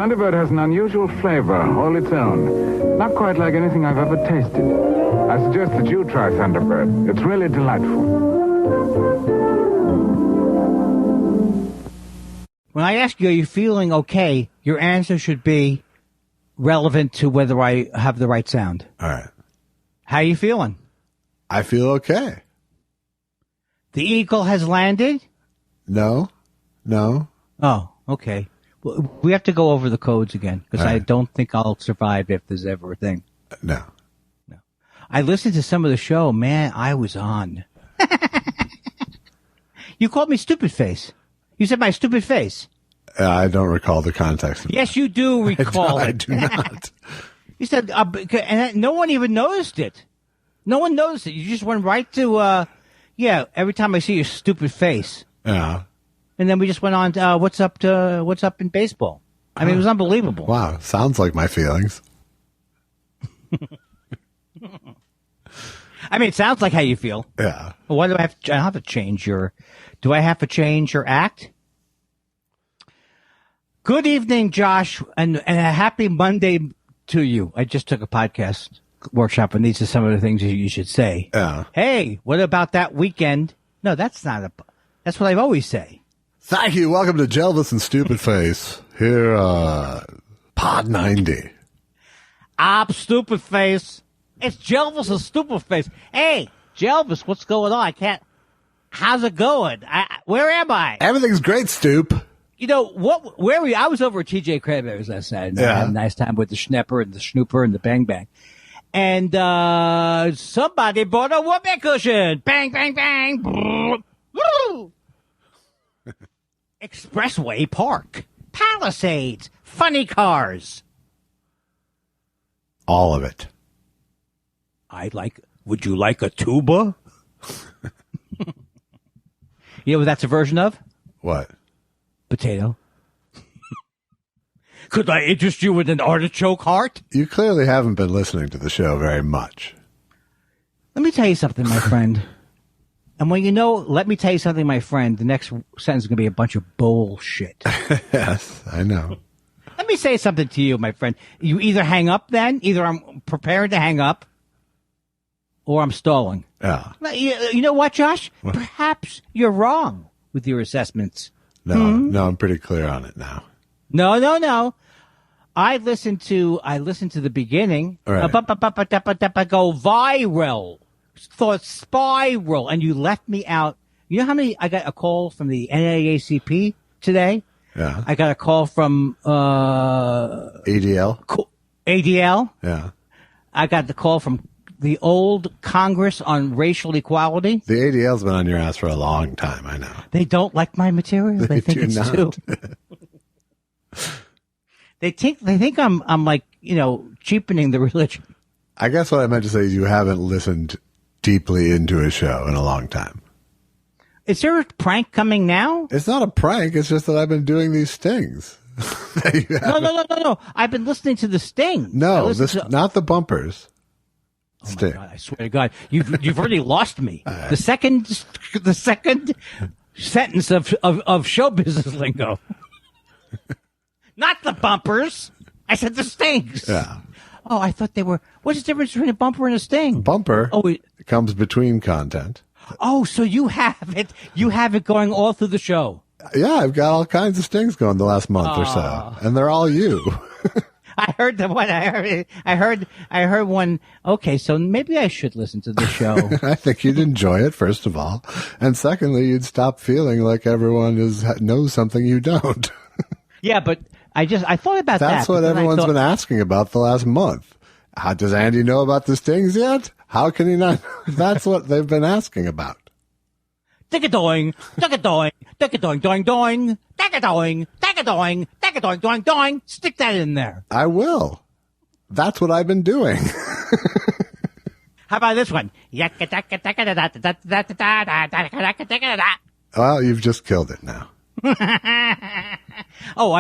Thunderbird has an unusual flavor, all its own. Not quite like anything I've ever tasted. I suggest that you try Thunderbird. It's really delightful. When I ask you, are you feeling okay, your answer should be relevant to whether I have the right sound. All right. How are you feeling? I feel okay. The eagle has landed? No. Oh, okay. Well, we have to go over the codes again, because I don't think I'll survive if there's ever a thing. No. I listened to some of the show. Man, I was on. You called me Stupidface. You said my stupid face. I don't recall the context. Yes, you do recall it. I do not. You said, and no one even noticed it. No one noticed it. You just went right to, every time I see your stupid face. Yeah. And then we just went on to what's up in baseball. I mean, it was unbelievable. Wow. Sounds like my feelings. I mean, it sounds like how you feel. Yeah. Well, why do I have to change your act? Good evening, Josh, and a happy Monday to you. I just took a podcast workshop, and these are some of the things you should say. Yeah. Hey, what about that weekend? No, that's what I always say. Thank you. Welcome to Jelvis and Stupidface. Here, Pod 90. I'm Stupidface. It's Jelvis and Stupidface. Hey, Jelvis, what's going on? How's it going? Where am I? Everything's great, Stoop. You know, where were you? I was over at TJ Cranberry's last night. And I had a nice time with the Schnepper and the Schnooper and the Bang Bang. And somebody bought a whoopee cushion. Bang, bang, bang. Woo! Expressway Park. Palisades. Funny cars. All of it. Would you like a tuba? You know what that's a version of? What? Potato. Could I interest you in an artichoke heart? You clearly haven't been listening to the show very much. Let me tell you something, my friend. And let me tell you something, my friend, the next sentence is going to be a bunch of bullshit. Yes, I know. Let me say something to you, my friend. You either hang up then, either I'm preparing to hang up, or I'm stalling. Yeah. You know what, Josh? What? Perhaps you're wrong with your assessments. No, I'm pretty clear on it now. No. I listened to the beginning. Right. Go viral. Thought spiral. And you left me out. You know how many? I got a call from the NAACP today. Yeah. I got a call from ADL. ADL. Yeah. I got the call from the old Congress on Racial Equality. The ADL's been on your ass for a long time, I know. They don't like my material. They think it's too. They think I'm like, cheapening the religion. I guess what I meant to say is you haven't listened deeply into a show in a long time. Is there a prank coming now? It's not a prank. It's just that I've been doing these stings. No. I've been listening to the sting. No, not the bumpers. Oh my God, I swear to God, you've already lost me. The second sentence of show business lingo. Not the bumpers. I said the stings. Yeah. Oh, I thought they were. What's the difference between a bumper and a sting? Bumper. It comes between content. Oh, so you have it. You have it going all through the show. Yeah, I've got all kinds of stings going the last month or so, and they're all you. I heard the one. I heard one. Okay, so maybe I should listen to the show. I think you'd enjoy it, first of all, and secondly, you'd stop feeling like everyone knows something you don't. Yeah, but I thought about that. That's what everyone's been asking about the last month. Does Andy know about the stings yet? How can he not? That's what they've been asking about. Tick-a-doing, tick-a-doing, tick-a-doing, doing, doing, tick-a-doing, tick-a-doing, tick-a-doing, doing, doing. Stick that in there. I will. That's what I've been doing. How about this one? Well, you've just killed it now. Oh,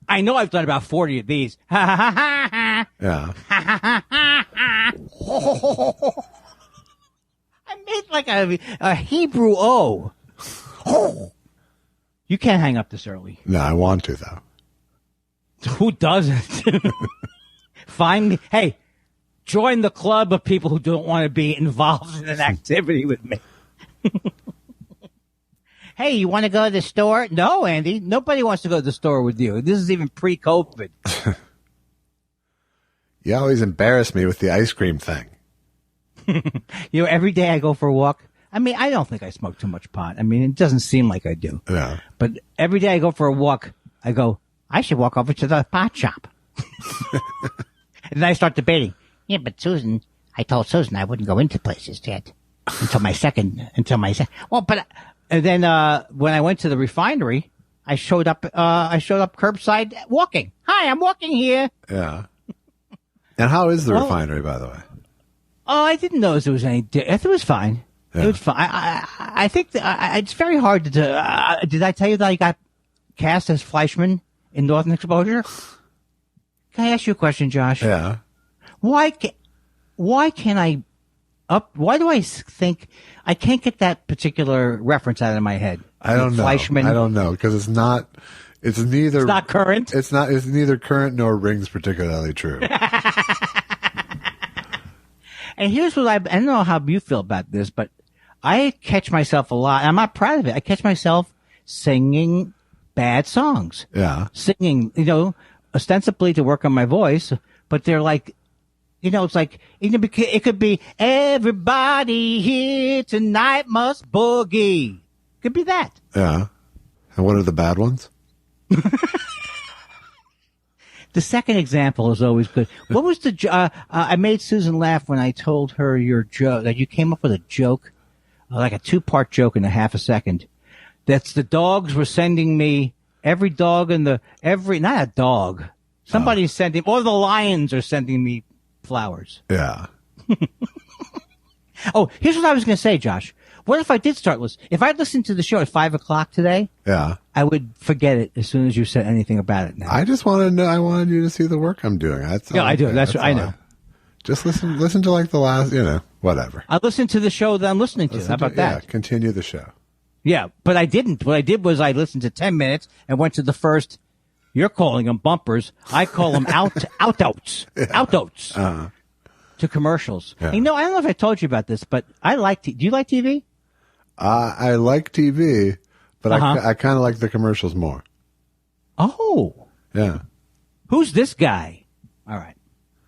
I know I've done about 40 of these. Yeah. I made like a Hebrew O. You can't hang up this early. No, I want to, though. Who doesn't? Hey, join the club of people who don't want to be involved in an activity with me. Hey, you want to go to the store? No, Andy. Nobody wants to go to the store with you. This is even pre-COVID. You always embarrass me with the ice cream thing. Every day I go for a walk. I mean, I don't think I smoke too much pot. I mean, it doesn't seem like I do. Yeah. But every day I go for a walk, I go, I should walk over to the pot shop. And then I start debating. Yeah, but I told Susan I wouldn't go into places yet until my second. Well, but and then when I went to the refinery, I showed up curbside walking. Hi, I'm walking here. Yeah. And how is the refinery, by the way? Oh, I didn't notice there was any. I thought it was fine. Yeah. It was fine. I think it's very hard to. Did I tell you that I got cast as Fleischman in Northern Exposure? Can I ask you a question, Josh? Yeah. Why can't I why do I think I can't get that particular reference out of my head? I don't know. Fleischman. I don't know because it's not current. It's neither current nor rings particularly true. And here's what I don't know how you feel about this, but I catch myself a lot. I'm not proud of it. I catch myself singing bad songs. Yeah. Singing, ostensibly to work on my voice, but they're like, it's like, it could be everybody here tonight must boogie. Could be that. Yeah. And what are the bad ones? The second example is always good. What was I made Susan laugh when I told her your joke, that you came up with a joke, like a 2-part joke in a half a second. That's the dogs were sending me, not a dog. Somebody's sending, or the lions are sending me flowers. Yeah. Oh, here's what I was going to say, Josh. What if I did start listening? If I listened to the show at 5:00 today, yeah, I would forget it as soon as you said anything about it now. I just want to know. I wanted you to see the work I'm doing. I do. That's what I know. Just listen to like the last, whatever. I listened to the show that I'm listening to. How about that? Yeah, continue the show. Yeah, but I didn't. What I did was I listened to 10 minutes and went to the first. You're calling them bumpers. I call them outs. Yeah. Outs. To commercials. Yeah. I don't know if I told you about this, but I like. Do you like TV? I like TV, but I kind of like the commercials more. Oh. Yeah. Who's this guy? All right.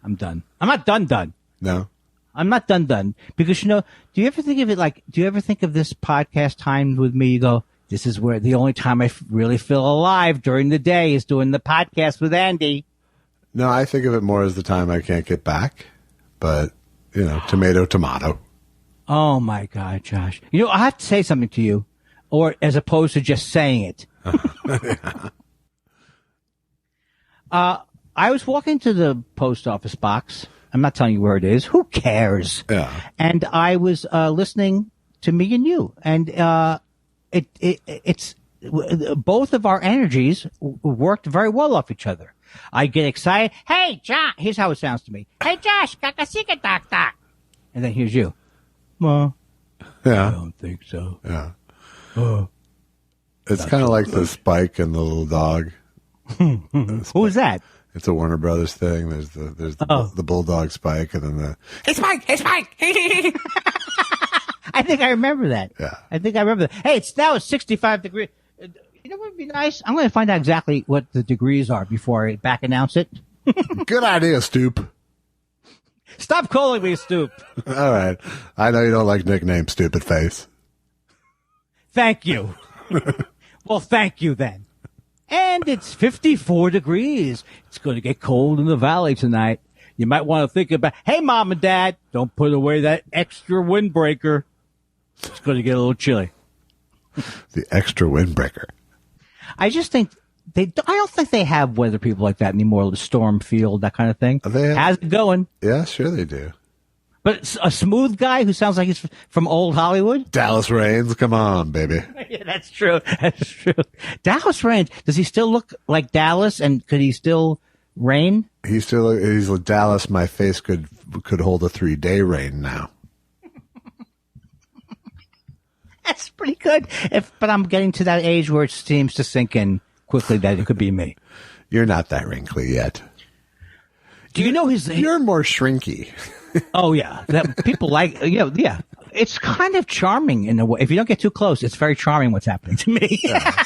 I'm done. I'm not done. No. I'm not done. Because, do you ever think of it do you ever think of this podcast time with me? You go, this is where the only time I really feel alive during the day is doing the podcast with Andy. No, I think of it more as the time I can't get back. But, tomato. Oh, my God, Josh. I have to say something to you, or as opposed to just saying it. Yeah. I was walking to the post office box. I'm not telling you where it is. Who cares? Yeah. And I was listening to Me and You. And it's both of our energies worked very well off each other. I get excited. Hey, Josh. Here's how it sounds to me. Hey, Josh. Kakasika doc doc. And then here's you. Yeah. I don't think so. Yeah. It's kind of like the Spike and the little dog. Who's that? It's a Warner Brothers thing. There's the bulldog Spike, and then hey Spike. I think I remember that. Yeah. I think I remember that. Hey, it's 65 degrees. You know what would be nice? I'm going to find out exactly what the degrees are before I back announce it. Good idea, Stoop. Stop calling me Stoop. All right. I know you don't like nicknames, Stupid Face. Thank you. Well, thank you then. And it's 54 degrees. It's going to get cold in the valley tonight. You might want to think about, hey, Mom and Dad, don't put away that extra windbreaker. It's going to get a little chilly. The extra windbreaker. I just think I don't think they have weather people like that anymore. The storm field, that kind of thing. How's it going? Yeah, sure they do. But a smooth guy who sounds like he's from old Hollywood? Dallas Raines, come on, baby. Yeah, that's true. That's true. Dallas Raines, does he still look like Dallas, and could he still reign? He's Dallas. My face could hold a 3-day reign now. That's pretty good. But I'm getting to that age where it seems to sink in quickly that it could be me. You're not that wrinkly yet. Do you know his? You're more shrinky. Oh yeah, that people like. Yeah. It's kind of charming in a way. If you don't get too close, it's very charming what's happening to me. Yeah.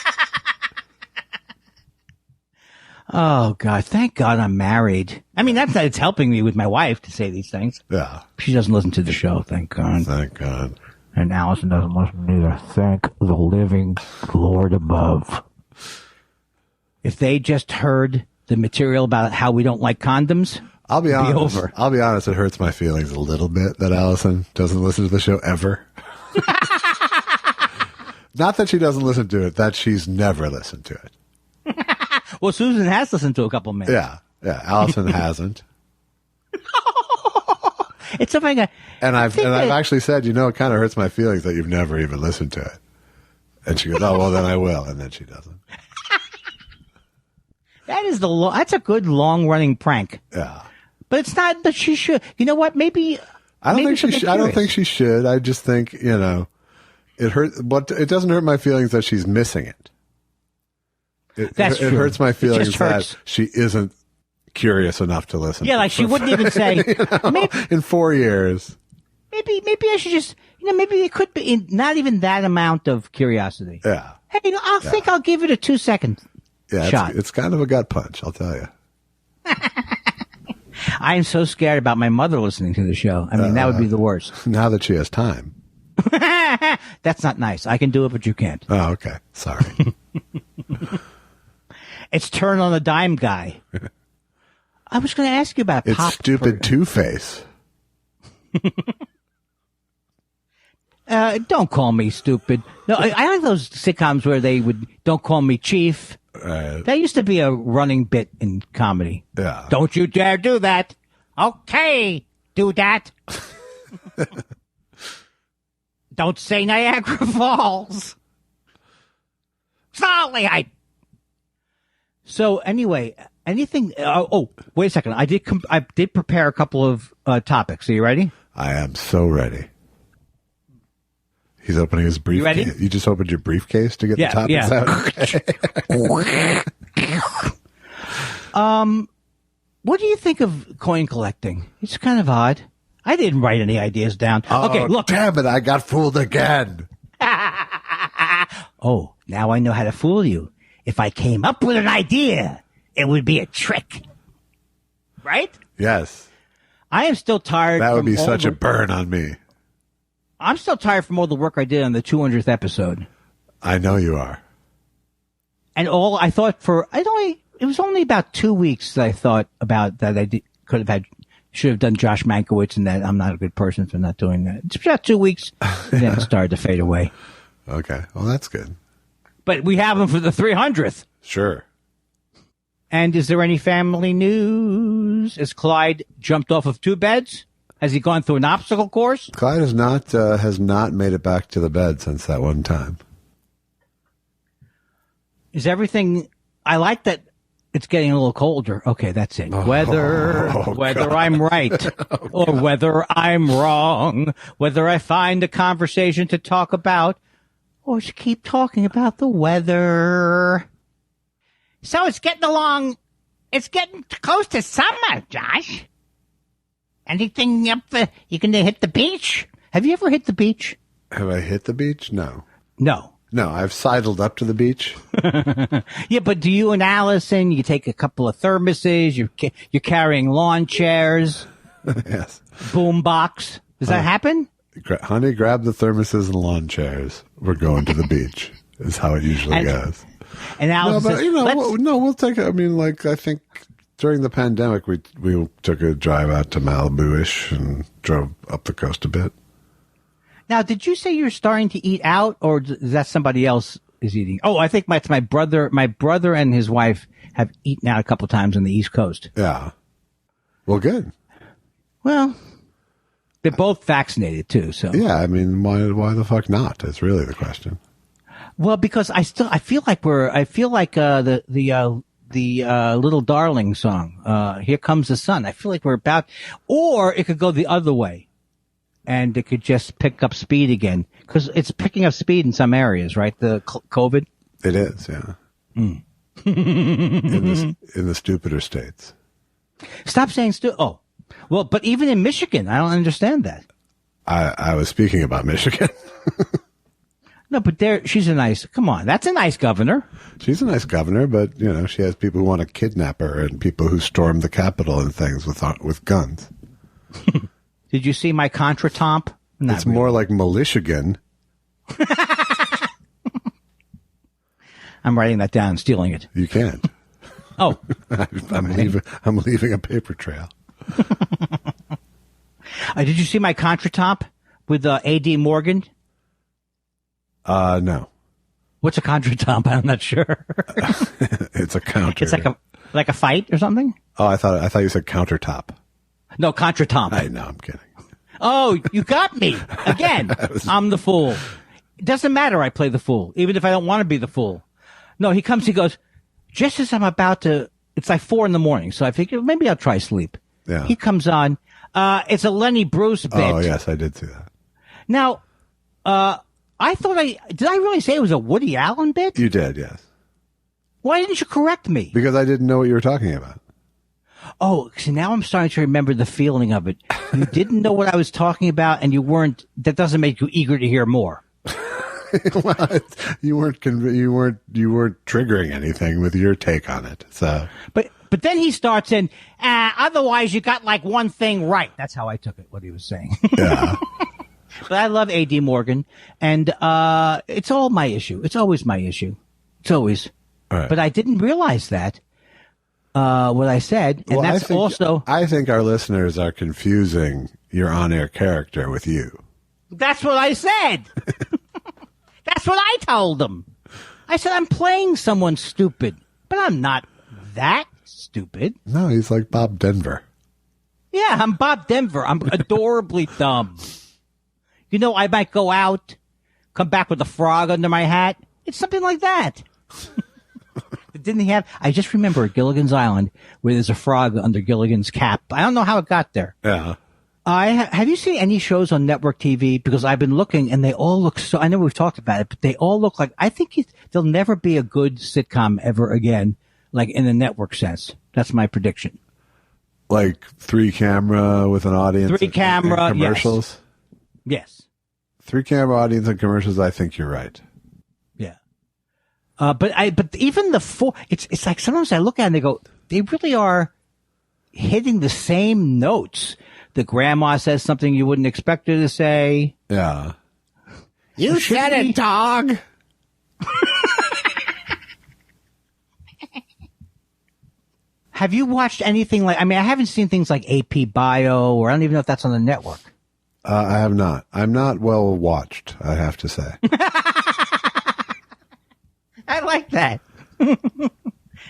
Oh God! Thank God I'm married. I mean, it's helping me with my wife to say these things. Yeah. She doesn't listen to the show. Thank God. Thank God. And Allison doesn't listen either. Thank the living Lord above. If they just heard the material about how we don't like condoms, I'll be honest. Over. I'll be honest. It hurts my feelings a little bit that Allison doesn't listen to the show ever. Not that she doesn't listen to it, that she's never listened to it. Well, Susan has listened to a couple minutes. Yeah. Allison hasn't. It's something. And I've actually said, it kind of hurts my feelings that you've never even listened to it. And she goes, "Oh well, then I will," and then she doesn't. That's a good long running prank. Yeah. But it's not that she should. You know what? Maybe I don't think she should. I don't think she should. I just think it hurt. But it doesn't hurt my feelings that she's missing it. It hurts my feelings that she isn't curious enough to listen. Yeah, like she wouldn't even say. Maybe, in 4 years. Maybe I should just. Maybe it could be not even that amount of curiosity. Yeah. Hey, I'll give it a 2-second shot. It's kind of a gut punch, I'll tell you. I am so scared about my mother listening to the show. I mean, that would be the worst. Now that she has time. That's not nice. I can do it, but you can't. Oh, okay. Sorry. It's turn on a dime guy. I was going to ask you about it's pop. Stupid Two-Face. Don't call me stupid. No, I like those sitcoms where they would, don't call me chief. That used to be a running bit in comedy. Yeah. Don't you dare do that. Okay, do that. Don't say Niagara Falls. Sorry, So anyway, anything? Wait a second. I did prepare a couple of topics. Are you ready? I am so ready. He's opening his briefcase. You ready? You just opened your briefcase to get the topics out? What do you think of coin collecting? It's kind of odd. I didn't write any ideas down. Okay, look. Damn it, I got fooled again. Oh, now I know how to fool you. If I came up with an idea, it would be a trick. Right? Yes. I am still tired. That would be such a burn on me. I'm still tired from all the work I did on the 200th episode. I know you are. And it was only about 2 weeks that I thought about that should have done Josh Mankiewicz, and that I'm not a good person for not doing that. It's about 2 weeks, and then it started to fade away. Okay. Well, that's good. But we have him for the 300th. Sure. And is there any family news? Has Clyde jumped off of 2 beds? Has he gone through an obstacle course? Clyde has not made it back to the bed since that one time. Is everything? I like that it's getting a little colder. Okay, that's it. Whether I'm right or whether I'm wrong, whether I find a conversation to talk about or to keep talking about the weather. So it's getting close to summer, Josh. Anything up you can hit the beach? Have you ever hit the beach? Have I hit the beach? No. No, I've sidled up to the beach. Yeah, but do you and Allison, you take a couple of thermoses, you're carrying lawn chairs, yes, boom box. Does that happen? Honey, grab the thermoses and lawn chairs. We're going to the beach, is how it usually goes. And Allison we'll take it. I mean, I think during the pandemic, we took a drive out to Malibu-ish and drove up the coast a bit. Now, did you say you're starting to eat out, or is that somebody else is eating? Oh, I think it's my brother. My brother and his wife have eaten out a couple times on the East Coast. Yeah. Well, good. Well, they're both vaccinated too, so. Yeah, I mean, why the fuck not? Is really the question. Well, because I feel like the Little Darling song, Here Comes the Sun. I feel like we're about, or it could go the other way. And it could just pick up speed again. Because it's picking up speed in some areas, right? The COVID? It is, yeah. in the stupider states. Stop saying Oh, well, but even in Michigan, I don't understand that. I was speaking about Michigan. No, but she's come on, that's a nice governor. She's a nice governor, but, she has people who want to kidnap her and people who storm the Capitol and things with guns. Did you see my contretemps? It's really. More like Militiagan. I'm writing that down, stealing it. You can't. Oh. I'm leaving a paper trail. Did you see my contretemps with A.D. Morgan? No. What's a contretemps? I'm not sure. It's a counter. It's like a fight or something? Oh, I thought you said countertop. No, contretemps. I know, I'm kidding. Oh, you got me. Again, I'm the fool. It doesn't matter I play the fool, even if I don't want to be the fool. No, he goes, just as I'm about to, it's like 4 a.m, so I figure maybe I'll try sleep. Yeah. He comes on, it's a Lenny Bruce bit. Oh, yes, I did see that. Now, I thought did I really say it was a Woody Allen bit? You did, yes. Why didn't you correct me? Because I didn't know what you were talking about. Oh, see, now I'm starting to remember the feeling of it. You didn't know what I was talking about, and that doesn't make you eager to hear more. Well, you weren't triggering anything with your take on it. So, but then he starts in. Otherwise, you got like one thing right. That's how I took it. What he was saying. Yeah. But I love A.D. Morgan, and it's all my issue. It's always my issue. It's always. Right. But I didn't realize that. What I said, and I think our listeners are confusing your on-air character with you. That's what I said. That's what I told them. I said, I'm playing someone stupid, but I'm not that stupid. No, he's like Bob Denver. Yeah, I'm Bob Denver. I'm adorably dumb. I might go out, come back with a frog under my hat. It's something like that. Didn't he have? I just remember at Gilligan's Island where there's a frog under Gilligan's cap. I don't know how it got there. Yeah. Have you seen any shows on network TV? Because I've been looking and they all look I know we've talked about it, but they all look like, I think there'll never be a good sitcom ever again, like in the network sense. That's my prediction. Like 3-camera with an audience. 3-camera, and commercials? Yes. 3-camera audience and commercials, I think you're right. Yeah. But even it's like sometimes I look at it and they go, they really are hitting the same notes. The grandma says something you wouldn't expect her to say. Yeah. You said it, dog. Have you watched anything I haven't seen things like AP Bio, or I don't even know if that's on the network. I have not. I'm not well watched, I have to say. I like that.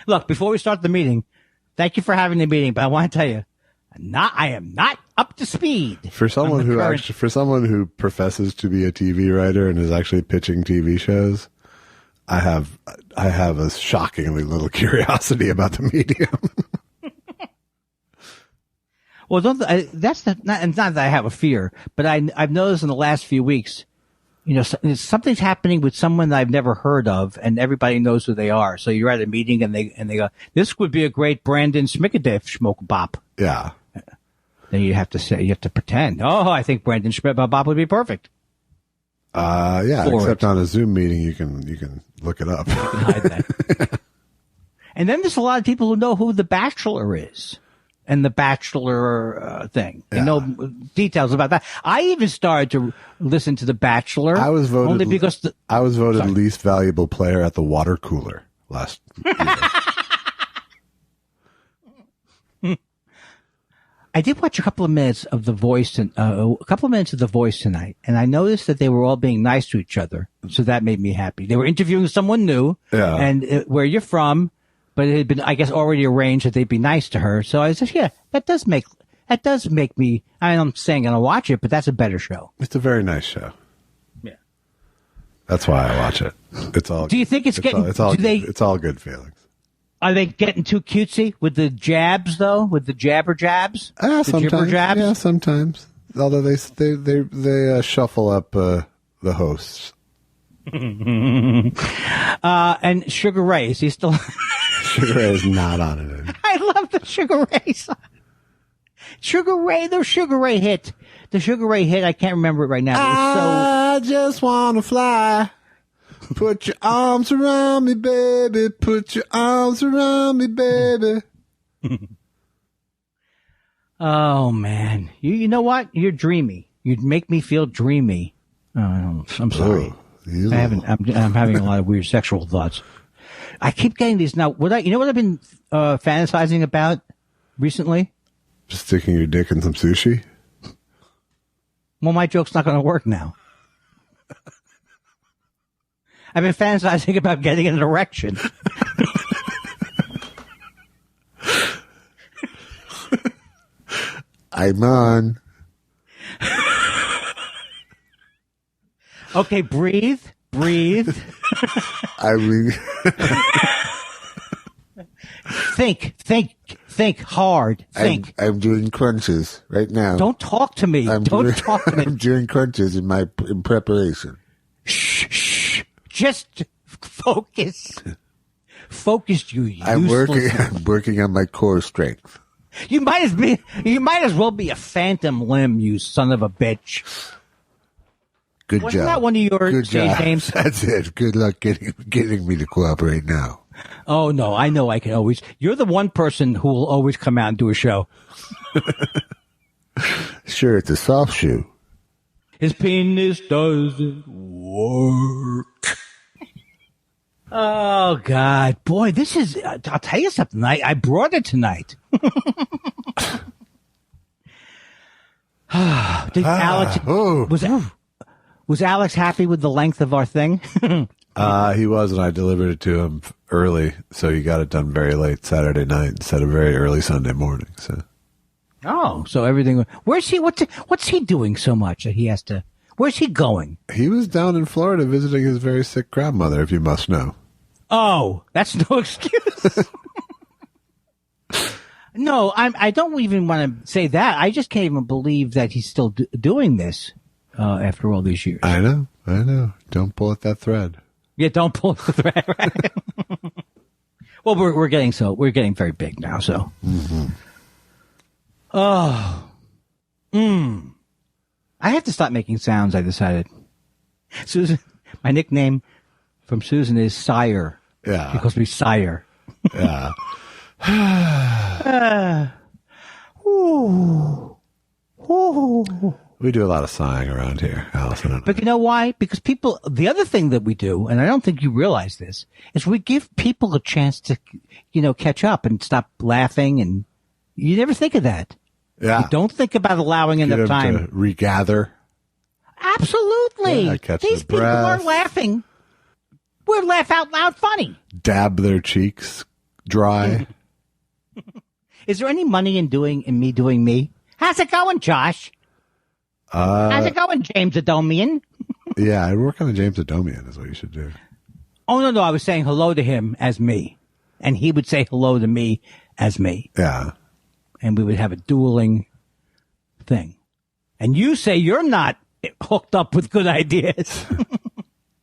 Look, before we start the meeting, thank you for having the meeting, but I want to tell you, I am not up to speed. For someone who professes to be a TV writer and is actually pitching TV shows, I have a shockingly little curiosity about the medium. Well, that's not that I have a fear, but I've noticed in the last few weeks, something's happening with someone that I've never heard of, and everybody knows who they are. So you're at a meeting and they go, "This would be a great Brandon Schmickadeff Schmoke Bop." Yeah. Then you have to pretend. Oh, I think Brandon Schmidt-Bop would be perfect. Yeah, except on a Zoom meeting, you can look it up. Hide that. And then there's a lot of people who know who The Bachelor is and The Bachelor thing. They know details about that. I even started to listen to The Bachelor. I was voted only because least valuable player at the water cooler last year. I did watch a couple of minutes of The Voice tonight, and I noticed that they were all being nice to each other. So that made me happy. They were interviewing someone new, and where you're from, but it had been, I guess, already arranged that they'd be nice to her. So I said, yeah, that does make me. I'm saying I don't watch it, but that's a better show. It's a very nice show. Yeah, that's why I watch it. It's all. Do you think it's all good feelings. Are they getting too cutesy with the jabs, though? With the jabber jabs? Sometimes. Jibber jabs? Yeah, sometimes. Although they shuffle up the hosts. And Sugar Ray, is he still? Sugar Ray is not on it. I love the Sugar Ray song. Sugar Ray, the Sugar Ray hit. The Sugar Ray hit, I can't remember it right now. I just want to fly. Put your arms around me, baby. Put your arms around me, baby. Oh, man. You know what? You're dreamy. You'd make me feel dreamy. Oh, I'm sorry. I'm having a lot of weird sexual thoughts. I keep getting these now. You know what I've been fantasizing about recently? Just sticking your dick in some sushi? Well, my joke's not going to work now. I've been fantasizing about getting an erection. I'm on. Okay, breathe. I mean, think hard. Think. I'm doing crunches right now. Don't talk to me. I'm doing crunches in preparation. Shh. Just focus. Focus, you useless. I'm working on my core strength. You might as well be a phantom limb, you son of a bitch. Good Wasn't job. that one of your stage names? That's it. Good luck getting me to cooperate now. Oh, no, I know I can always. You're the one person who will always come out and do a show. Sure, it's a soft shoe. His penis doesn't work. Oh, God. Boy, this is, I'll tell you something. I brought it tonight. Did Alex, was Alex happy with the length of our thing? He was, and I delivered it to him early, so he got it done very late Saturday night instead of very early Sunday morning. So everything. Where's he? What's he doing so much that he has to? Where's he going? He was down in Florida visiting his very sick grandmother, if you must know. Oh, that's no excuse. No, I don't even want to say that. I just can't even believe that he's still doing this after all these years. I know. Don't pull at that thread. Yeah, don't pull at the thread. Right? Well, we're getting very big now. So, I have to stop making sounds. I decided. Susan, my nickname from Susan is Sire. Yeah, because we sire. Yeah. We do a lot of sighing around here, Allison. But you know why? Because the other thing that we do, and I don't think you realize this, is we give people a chance to, catch up and stop laughing, and you never think of that. Yeah. You don't think about allowing enough time to regather. Absolutely. Yeah, catch These people are laughing. We're laugh out loud funny. Dab their cheeks dry. Is there any money in me doing me? How's it going, Josh? How's it going, James Adomian? Yeah, I'd work on a James Adomian is what you should do. Oh, no, I was saying hello to him as me. And he would say hello to me as me. Yeah. And we would have a dueling thing. And you say you're not hooked up with good ideas.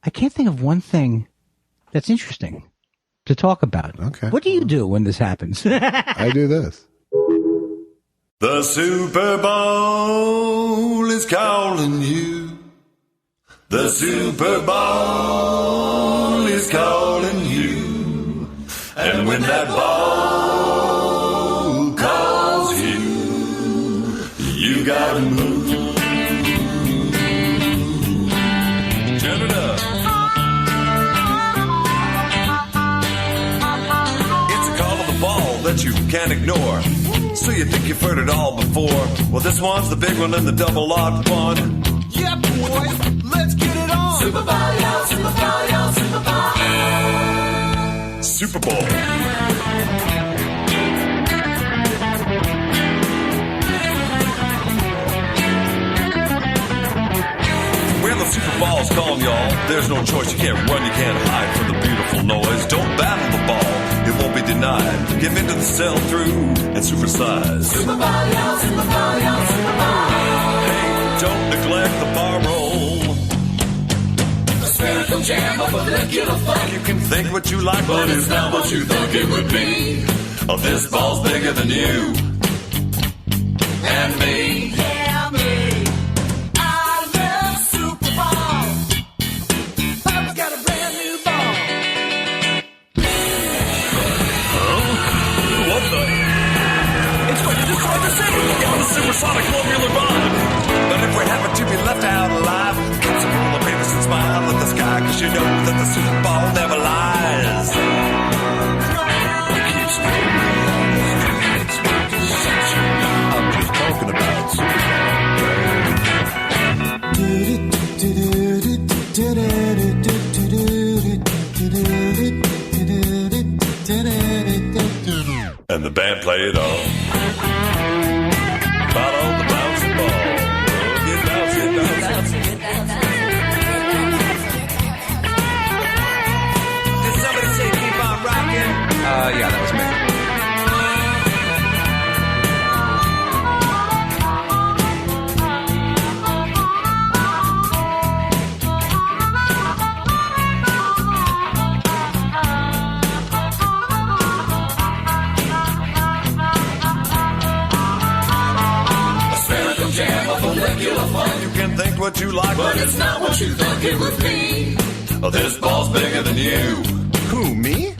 I can't think of one thing that's interesting to talk about. Okay. What do you do when this happens? I do this. The Super Bowl is calling you. The Super Bowl is calling you. And when that ball calls you, you gotta move. Turn it up. It's a call of the ball that you can't ignore. So you think you've heard it all before. Well, this one's the big one and the double odd one. Yeah, boys, let's get it on. Super Bowl, yo, Super Bowl, yo, Super Bowl. Super Bowl. Well, the Super Bowl's calling, y'all. There's no choice. You can't run, you can't hide from the beautiful noise. Don't battle the ball. It won't be denied. Give into the sell through and supersize. Super Bowl, yo, Super Bowl, yo, Super Bowl. Hey, don't neglect the bar roll. The spherical jam of molecular fun. You can think what you like, but it's not what you think it would be. Oh, this ball's bigger than you and me. Yeah, me. I love Superball. Papa's got a brand new ball. What the? It's going to destroy the city on a supersonic globular bomb. But if we happen to be left out alive, cut some roll of papers and smile at the sky, 'cause you know that the Superball never lies. It keeps me I'm just talking about Superball. And the band played on. Follow the bouncing ball. Get bouncing, bouncing. Did somebody say keep on rocking? Yeah, that was me. You can think what you like, but it's not what you think it would be. Oh, this ball's bigger than you. Who, me?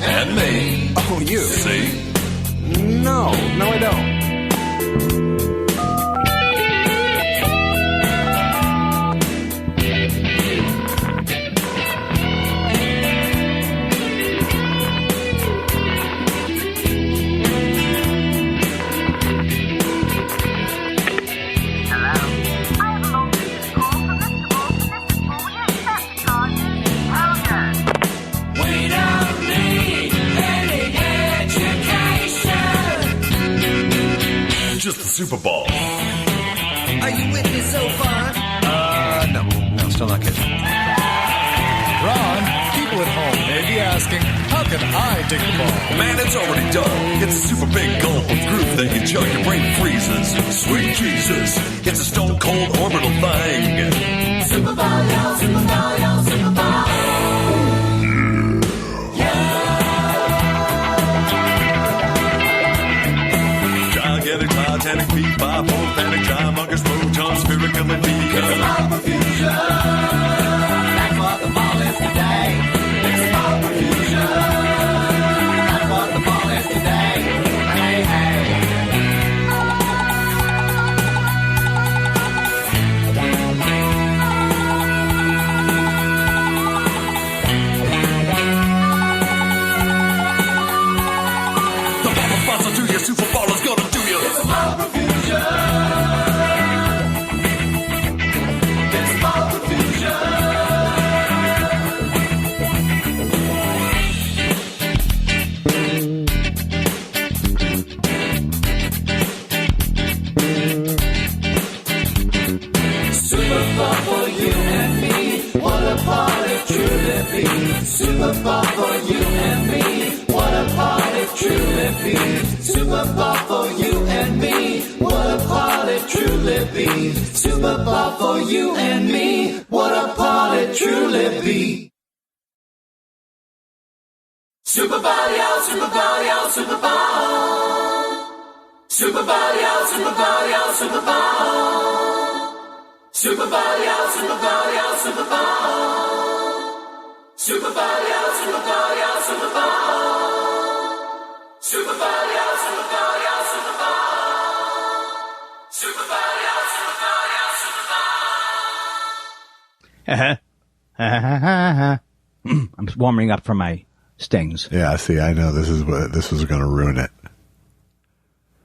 And me. Oh, you. See? No, I don't. Just the Superball. Are you with me so far? No, still not kidding. Ron, people at home may be asking, how can I dig the ball? Man, it's already done. It's a super big gulp of groove that you chug. Your brain freezes. Sweet Jesus. It's a stone cold orbital thing. Superball, y'all, Superball, y'all, Superball. Gigantic, Titanic, P5, panic, giant, mongus, protons, spherical, and P. It's a ball perfusion. That's what the ball is today. It's a ball perfusion. That's what the ball is today. Hey, hey. The ball response to your Superball is gonna do you. It's a ball perfusion. It's ball perfusion. Superball for you and me. What a party truly be. Superball for you and me. What a party truly be. Superball for you and me. What a party truly be. Superball for you and me. What a party truly be. Superball, y'all, Superball, y'all, Superball. Superball, y'all, Superball, y'all, Superball. Superball, y'all, Superball, y'all, Superball. Superball, y'all, Superball, y'all, Superball. Superball, y'all, Superball, y'all, Superball. Superball, y'all, Superball, y'all, Superball. I'm warming up for my stings. Yeah, see, I know this was going to ruin it.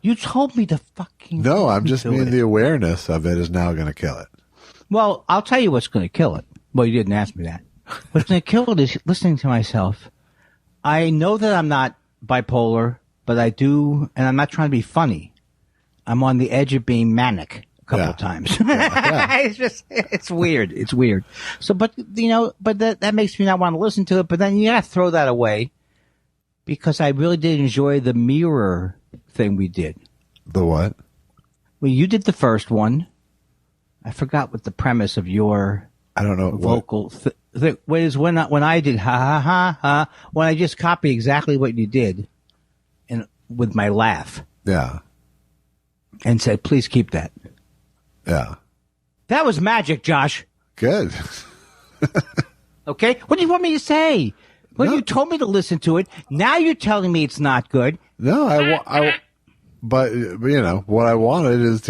You told me to fucking. No, I'm just mean the awareness of it is now going to kill it. Well, I'll tell you what's going to kill it. Well, you didn't ask me that. What's going to kill it is listening to myself. I know that I'm not bipolar, but I do, and I'm not trying to be funny. I'm on the edge of being manic a couple of times. Yeah. It's weird. It's weird. So, but that makes me not want to listen to it. But then you got to throw that away because I really did enjoy the mirror thing we did. The what? Well, you did the first one. I forgot what the premise of your I don't know vocal. when I did ha ha ha ha, when I just copy exactly what you did, and with my laugh. Yeah. And said, please keep that. Yeah. That was magic, Josh. Good. Okay? What do you want me to say? Well, you told me to listen to it. Now you're telling me it's not good. No, but what I wanted is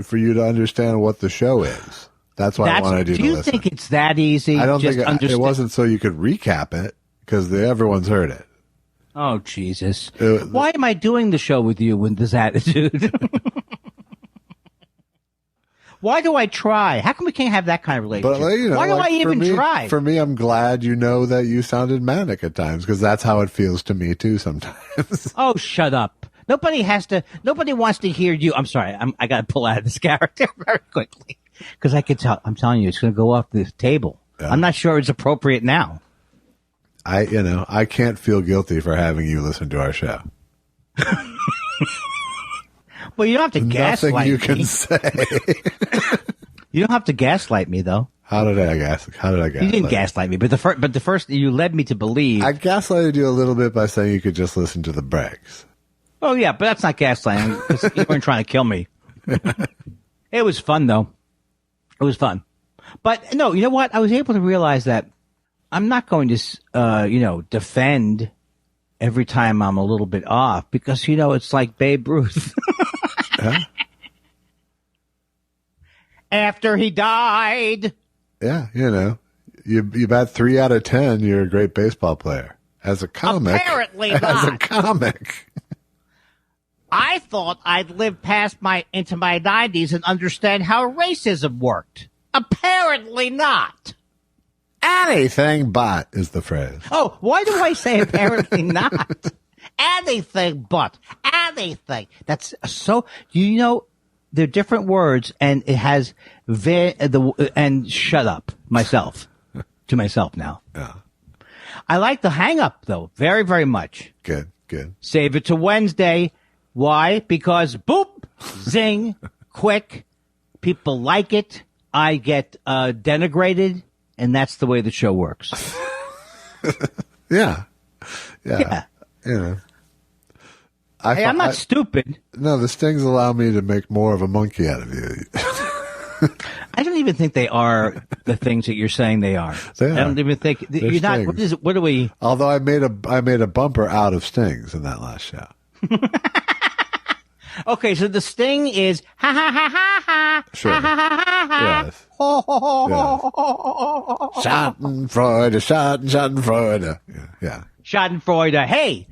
for you to understand what the show is. That's why I wanted you to listen. Do you think it's that easy? I don't think it wasn't so you could recap it because everyone's heard it. Oh, Jesus. Why am I doing the show with you with this attitude? Why do I try? How come we can't have that kind of relationship? But, why do I even try? For me, I'm glad that you sounded manic at times because that's how it feels to me too sometimes. Oh, shut up. Nobody wants to hear you. I'm sorry. I got to pull out of this character very quickly because I can tell. I'm telling you, it's going to go off the table. Yeah. I'm not sure it's appropriate now. I can't feel guilty for having you listen to our show. Well, you don't have to gaslight me. Nothing you can say. You don't have to gaslight me, though. How did I gaslight? You didn't gaslight me, but the first you led me to believe. I gaslighted you a little bit by saying you could just listen to the breaks. Oh yeah, but that's not gaslighting. 'Cause you weren't trying to kill me. It was fun, though. It was fun. But no, you know what? I was able to realize that I'm not going to, defend every time I'm a little bit off because, it's like Babe Ruth. Huh? After he died. Yeah, you bat 3 out of 10. You're a great baseball player. As a comic. Apparently not. As a comic. I thought I'd lived into my 90s and understand how racism worked. Apparently not. Anything but is the phrase. Oh, why do I say apparently not? Anything but. Anything. That's so, they're different words and it has and shut up myself to myself now. Yeah. I like the hang up though, very, very much. Good. Save it to Wednesday. Why? Because boop, zing, quick. People like it. I get denigrated. And that's the way the show works. Yeah. I'm not stupid. No, the stings allow me to make more of a monkey out of you. I don't even think they are the things that you're saying they are. I don't even think you're not. What do we? Although I made a bumper out of stings in that last show. Okay, so the sting is ha ha ha ha ha. Sure. Ha ha ha ha ha. Yes. Schadenfreude. Yeah. Schadenfreude. Hey,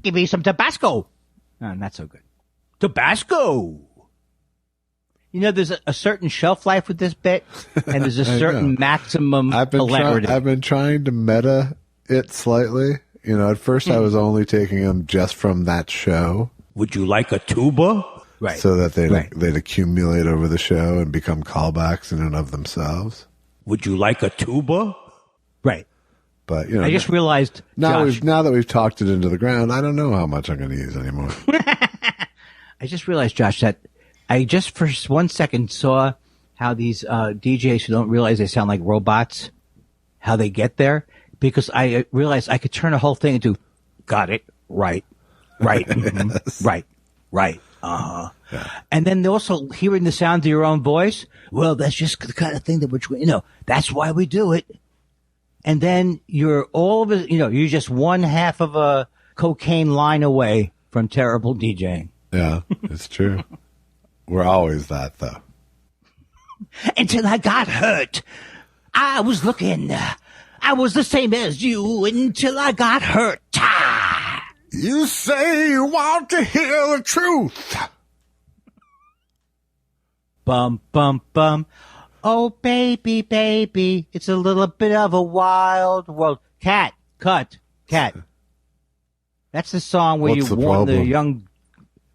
give me some Tabasco. Oh, not so good. Tabasco. There's a certain shelf life with this bit, and there's a certain maximum hilarity. I've been trying to meta it slightly. At first I was only taking them just from that show. Would you like a tuba? Right. So that they'd accumulate over the show and become callbacks in and of themselves. Would you like a tuba? Right. But I just realized now that we've talked it into the ground, I don't know how much I'm going to use anymore. I just realized, Josh, that I just for 1 second saw how these DJs who don't realize they sound like robots, how they get there, because I realized I could turn the whole thing into got it right. Mm-hmm. Yes. Right. Uh-huh. Yeah. And then also hearing the sound of your own voice. Well, that's just the kind of thing that that's why we do it. And then you're you're just one half of a cocaine line away from terrible DJing. Yeah, it's true. We're always that though. Until I got hurt. I was the same as you until I got hurt. You say you want to hear the truth. Bum, bum, bum. Oh, baby, baby. It's a little bit of a wild world. Cat. That's the song where you warn the young.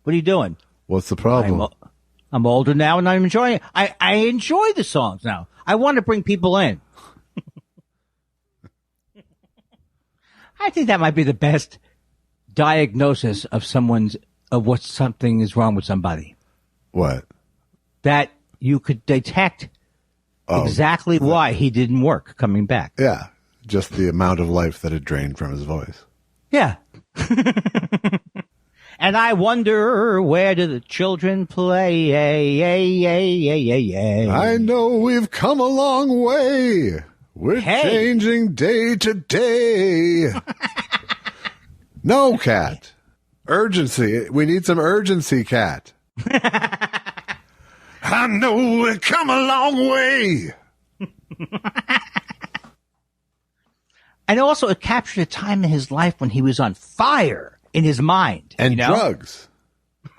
What are you doing? What's the problem? I'm older now and I'm enjoying it. I enjoy the songs now. I want to bring people in. I think that might be the best diagnosis of what something is wrong with somebody. What? That you could detect exactly why he didn't work coming back. Yeah. Just the amount of life that it drained from his voice. Yeah. And I wonder, where do the children play? I know we've come a long way. We're changing day to day. No, Cat. Urgency. We need some urgency, Cat. I know we've come a long way. And also, it captured a time in his life when he was on fire in his mind. And drugs.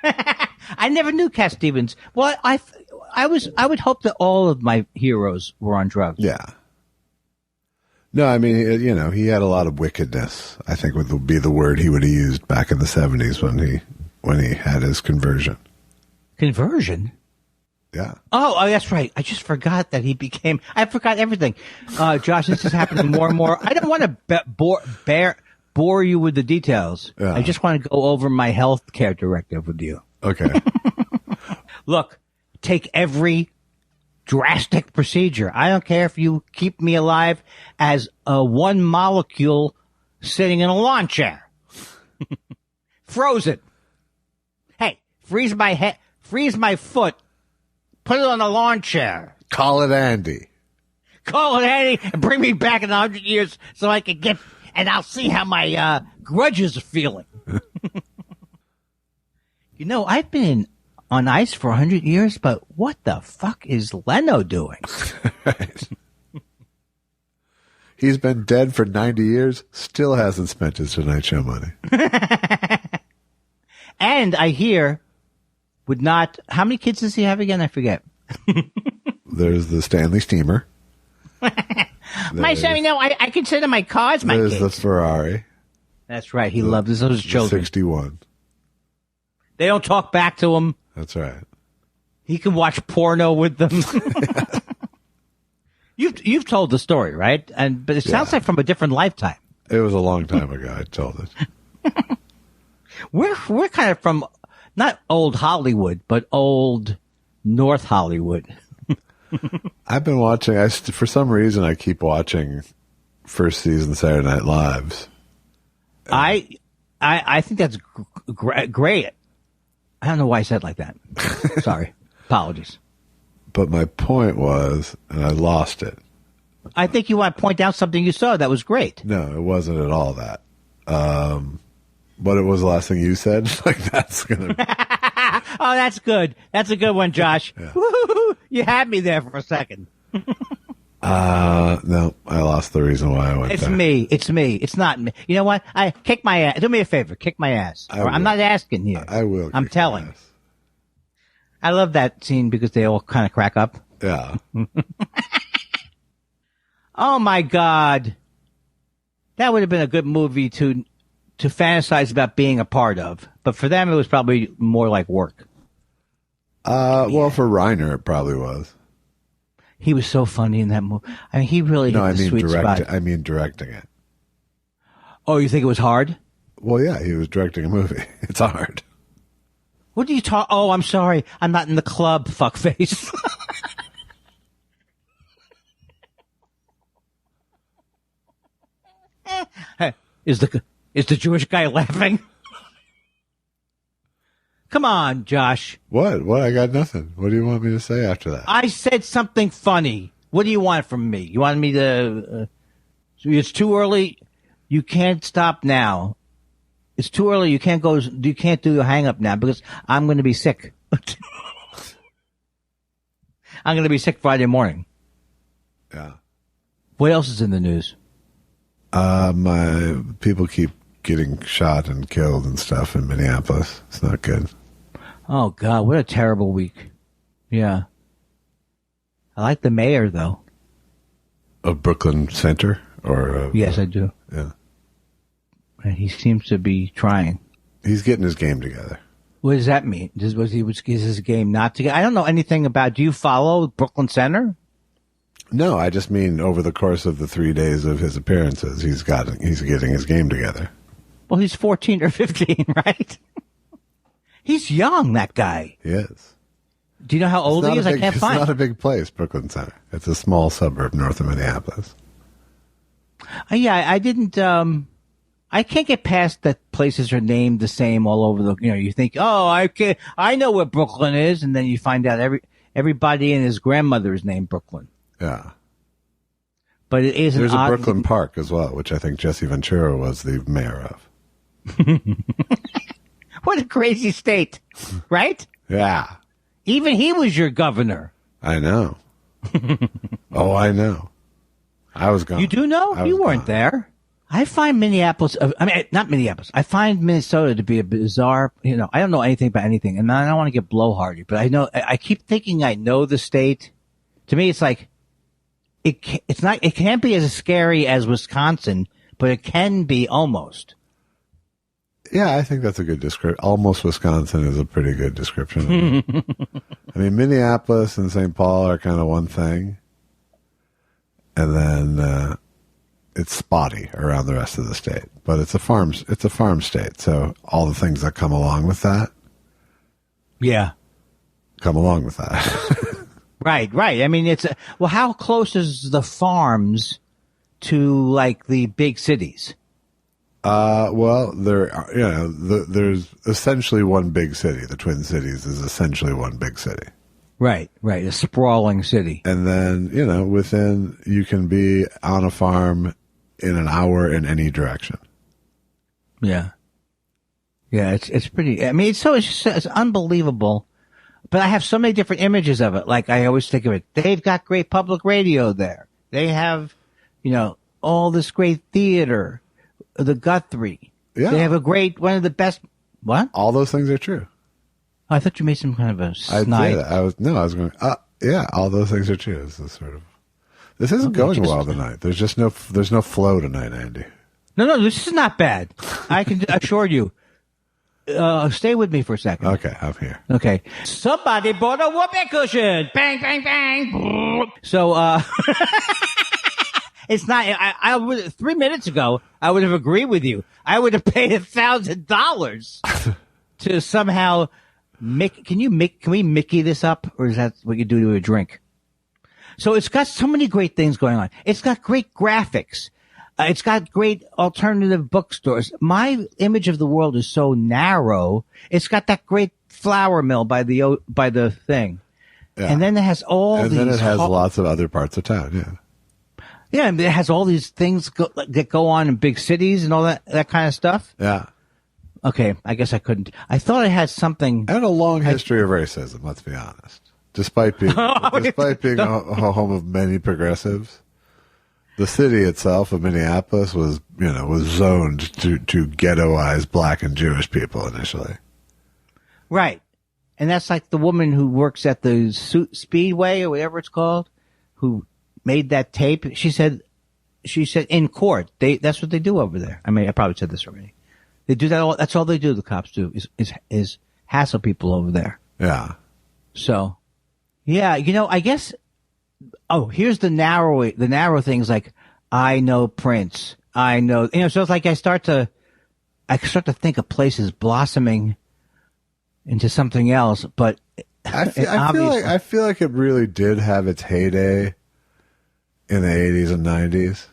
I never knew Cat Stevens. Well, I would hope that all of my heroes were on drugs. Yeah. No, I mean, he had a lot of wickedness, I think would be the word he would have used back in the 70s when he had his conversion. Conversion? Yeah. Oh, that's right. I just forgot that I forgot everything. Josh, this is happening more and more. I don't want to bore you with the details. Yeah. I just want to go over my health care directive with you. Okay. Look, take every drastic procedure. I don't care if you keep me alive as a one molecule sitting in a lawn chair. Frozen. Hey, freeze my head, freeze my foot, put it on a lawn chair. Call it Andy. Call it Andy and bring me back in 100 years so I can get, and I'll see how my grudges are feeling. I've been on ice for 100 years, but what the fuck is Leno doing? Right. He's been dead for 90 years, still hasn't spent his Tonight Show money. And I hear, how many kids does he have again? I forget. There's the Stanley Steamer. My son, I consider my cars my kids. There's the Ferrari. That's right. He loves those children. 61. They don't talk back to him. That's right. He can watch porno with them. You've told the story, right? But it sounds like from a different lifetime. It was a long time ago. I told it. We're kind of from not old Hollywood, but old North Hollywood. I've been watching. For some reason, I keep watching first season Saturday Night Lives. I think that's great. I don't know why I said it like that. Sorry. Apologies. But my point was, and I lost it. I think you want to point out something you saw that was great. No, it wasn't at all that. But it was the last thing you said. Like, that's going to... Oh, that's good. That's a good one, Josh. Yeah. You had me there for a second. No, I lost the reason why I went It's there. me. It's me. It's not me. You know what? Kick my ass. Do me a favor. Kick my ass. I'm not asking here. I will. I'm telling. I love that scene because they all kind of crack up. Yeah. Oh, my God. That would have been a good movie to fantasize about being a part of. But for them, it was probably more like work. Well, for Reiner, it probably was. He was so funny in that movie. I mean, he really hit the sweet spot. I mean directing it. Oh, you think it was hard? Well, yeah, he was directing a movie. It's hard. What do you talk? Oh, I'm sorry. I'm not in the club, fuckface. Hey, is the Jewish guy laughing? Come on, Josh. What? I got nothing. What do you want me to say after that? I said something funny. What do you want from me? You wanted me to... it's too early. You can't stop now. It's too early. You can't go. You can't do your hang-up now because I'm going to be sick. I'm going to be sick Friday morning. Yeah. What else is in the news? My people keep getting shot and killed and stuff in Minneapolis. It's not good. Oh, God, what a terrible week. Yeah. I like the mayor, though. Of Brooklyn Center? Yes, I do. Yeah. And he seems to be trying. He's getting his game together. What does that mean? Is his game not together? I don't know anything about... Do you follow Brooklyn Center? No, I just mean over the course of the 3 days of his appearances, he's getting his game together. Well, he's 14 or 15, right? He's young, that guy. He is. Do you know how old he is? I can't find. It's not a big place, Brooklyn Center. It's a small suburb north of Minneapolis. Yeah, I didn't. I can't get past that places are named the same all over the. You think, oh, I know where Brooklyn is, and then you find out everybody and his grandmother is named Brooklyn. Yeah, but it is. There's a Brooklyn Park as well, which I think Jesse Ventura was the mayor of. What a crazy state, right? Yeah. Even he was your governor. I know. Oh, I know. I was gone. You do know? You weren't there. I find Minneapolis, not Minneapolis. I find Minnesota to be a bizarre, I don't know anything about anything. And I don't want to get blowhardy, but I keep thinking I know the state. To me, it's like, it can't be as scary as Wisconsin, but it can be almost. Yeah, I think that's a good description. Almost Wisconsin is a pretty good description. I mean, Minneapolis and St. Paul are kind of one thing. And then it's spotty around the rest of the state. But it's a farm state, so all the things that come along with that. Yeah. Come along with that. Right. I mean, how close is the farms to like the big cities? Well, there's essentially one big city. The Twin Cities is essentially one big city. Right. A sprawling city. And then, you can be on a farm in an hour in any direction. Yeah. Yeah, it's pretty, it's unbelievable. But I have so many different images of it. Like, I always think of it. They've got great public radio there. They have, all this great theater. The Guthrie. Yeah. They have one of the best. What? All those things are true. Oh, I thought you made some kind of a snide. I was going, yeah, all those things are true. This isn't going well tonight. There's no flow tonight, Andy. No, this is not bad. I can assure you. Stay with me for a second. Okay, I'm here. Okay. Somebody bought a whoopee cushion. Bang, bang, bang. So, it's not. I would 3 minutes ago. I would have agreed with you. I would have paid $1,000 to somehow Can we Mickey this up, or is that what you do to a drink? So it's got so many great things going on. It's got great graphics. It's got great alternative bookstores. My image of the world is so narrow. It's got that great flour mill by the thing, and then it has and then it has lots of other parts of town. Yeah. Yeah, and it has all these things that go on in big cities and all that kind of stuff. Yeah. Okay, I guess I couldn't. I thought it had something. And a long history of racism, let's be honest. Despite being a home of many progressives, the city itself of Minneapolis was zoned to ghettoize black and Jewish people initially. Right. And that's like the woman who works at the Speedway or whatever it's called, who made that tape. She said in court, that's what they do over there. I mean, I probably said this already. They do that. That's all they do. The cops do is hassle people over there. Yeah. So, yeah, I guess. Oh, here's the narrow things. Like, I know Prince. I know. So it's like I start to think of places blossoming into something else. But I feel like it really did have its heyday in the 80s and 90s.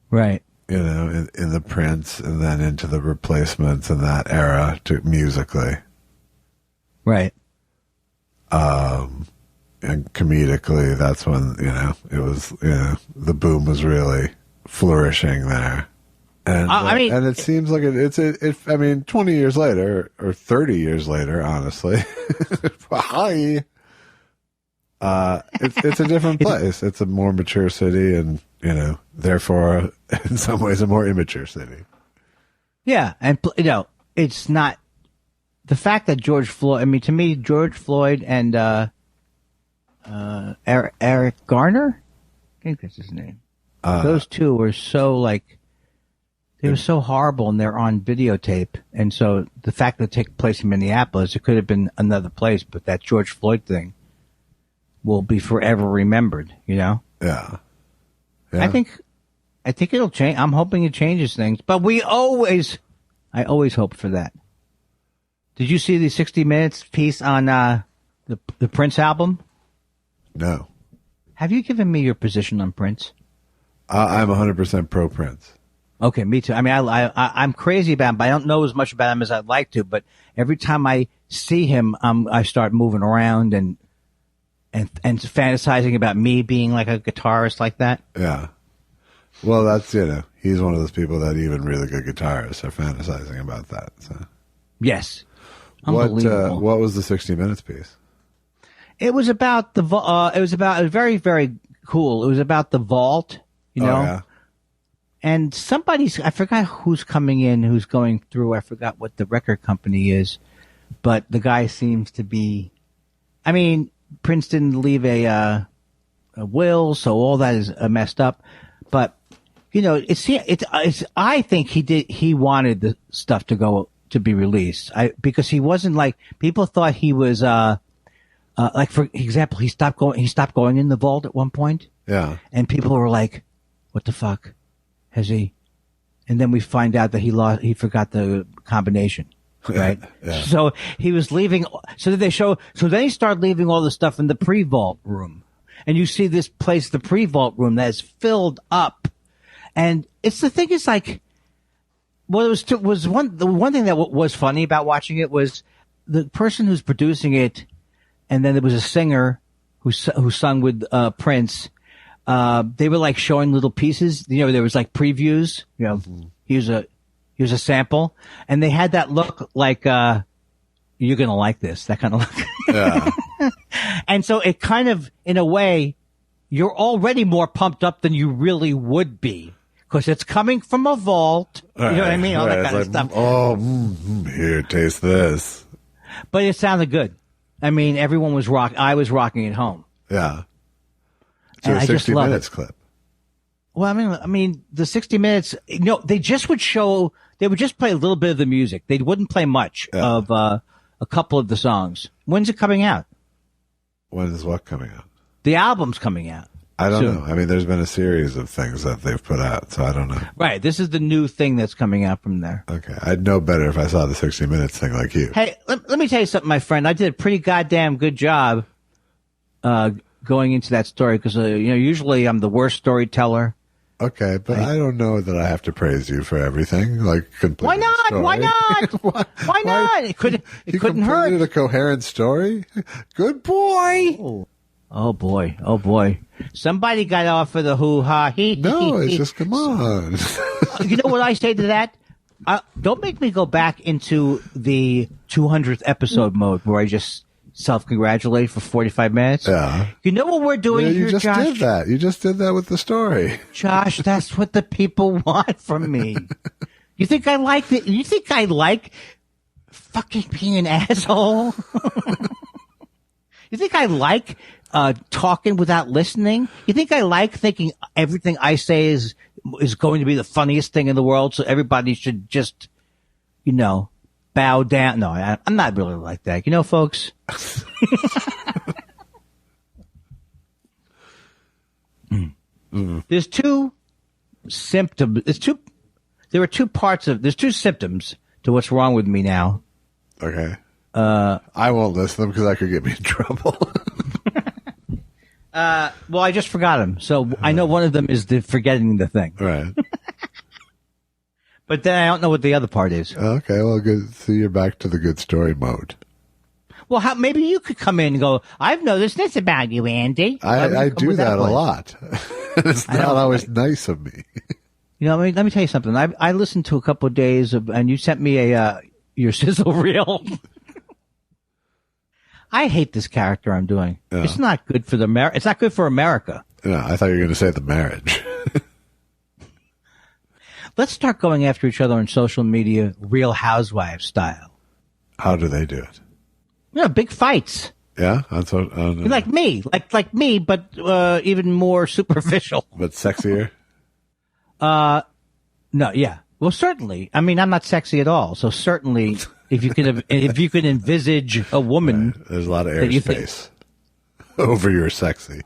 Right. In the Prince and then into the Replacements and that era musically. Right. And comedically, that's when, it was, the boom was really flourishing there. And, and it seems like it's 20 years later or 30 years later, honestly. Hi. It's a different place. It's a more mature city and, therefore, in some ways, a more immature city. Yeah. And, it's not the fact that George Floyd, to me, George Floyd and, Eric Garner, I think that's his name. Those two were so they were so horrible and they're on videotape. And so the fact that it took place in Minneapolis, it could have been another place, but that George Floyd thing will be forever remembered, Yeah. I think it'll change. I'm hoping it changes things, but I always hope for that. Did you see the 60 Minutes piece on The Prince album? No. Have you given me your position on Prince? I'm 100% pro Prince. Okay, me too. I mean, I'm crazy about him, but I don't know as much about him as I'd like to. But every time I see him, I start moving around and fantasizing about me being like a guitarist like that. Yeah. Well, that's, he's one of those people that even really good guitarists are fantasizing about that. So. Yes. Unbelievable. What was the 60 Minutes piece? It was about it was very, very cool. It was about the vault, you know? Yeah. And I forgot who's coming in, who's going through. I forgot what the record company is, but the guy seems to be, I mean, Prince didn't leave a will, so all that is messed up. But, I think he wanted the stuff to be released. Because he wasn't like, people thought he was, like for example, he stopped going in the vault at one point. Yeah. And people were like, what the fuck? Has he? And then we find out that he forgot the combination. Right. Yeah. So he was leaving. So then he started leaving all the stuff in the pre-vault room. And you see this place, the pre-vault room, that is filled up. And the thing is like, well, the one thing that was funny about watching it was the person who's producing it. And then there was a singer who sung with Prince. They were like showing little pieces. There was like previews. Here's a sample, and they had that look like you're gonna like this, that kind of look. Yeah. And so it kind of, in a way, you're already more pumped up than you really would be because it's coming from a vault. You know what I mean? All that kind of stuff. Oh, here, taste this. But it sounded good. I mean, everyone was I was rocking it home. Yeah. So a 60 Minutes clip. Well, I mean, the 60 Minutes, they just they would just play a little bit of the music. They wouldn't play much of a couple of the songs. When's it coming out? When is what coming out? The album's coming out. I don't know. I mean, there's been a series of things that they've put out, so I don't know. Right. This is the new thing that's coming out from there. Okay. I'd know better if I saw the 60 Minutes thing like you. Hey, let me tell you something, my friend. I did a pretty goddamn good job going into that story because, usually I'm the worst storyteller. Okay, but I don't know that I have to praise you for everything. Like, why not? Why not? Why not? It couldn't hurt. A coherent story. Good boy. Oh boy. Oh boy. Somebody got off of the hoo-ha. No, it's just, come on. You know what I say to that? Don't make me go back into the 200th episode mode where I just self-congratulate for 45 minutes. Yeah. You know what we're doing here, Josh? You just did that. You just did that with the story. Josh, that's what the people want from me. You think I like it? You think I like fucking being an asshole? You think I like talking without listening? You think I like thinking everything I say is going to be the funniest thing in the world, so everybody should just, bow down? No, I'm not really like that. Folks. There's two symptoms. There's two symptoms to what's wrong with me now. Okay. I won't list them because that could get me in trouble. Well, I just forgot them. So I know one of them is forgetting the thing. Right. But then I don't know what the other part is. Okay, well, good. So you're back to the good story mode. Well, maybe you could come in and go, I've noticed this about you, Andy. I do that a lot. It's not always nice of me. Let me tell you something. I listened to a couple of days and you sent me your sizzle reel. I hate this character I'm doing. Yeah. It's not good for it's not good for America. Yeah, I thought you were going to say the marriage. Let's start going after each other on social media, Real Housewives style. How do they do it? Big fights. Yeah, like me, but even more superficial. But sexier. No, yeah. Well, certainly. I mean, I'm not sexy at all, so certainly, if you can envisage a woman, right. There's a lot of airspace over your sexy.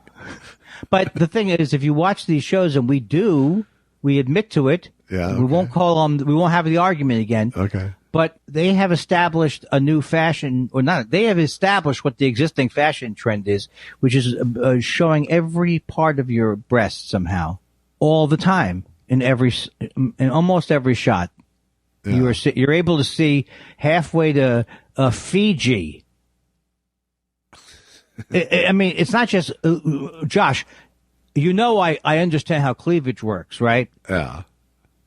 But the thing is, if you watch these shows, and we admit to it. Yeah. Okay. We won't have the argument again. Okay. But they have established a new fashion, or not, they have established what the existing fashion trend is, which is showing every part of your breast somehow, all the time, in almost every shot. Yeah. You're able to see halfway to Fiji. I mean, it's not just, Josh, I understand how cleavage works, right? Yeah.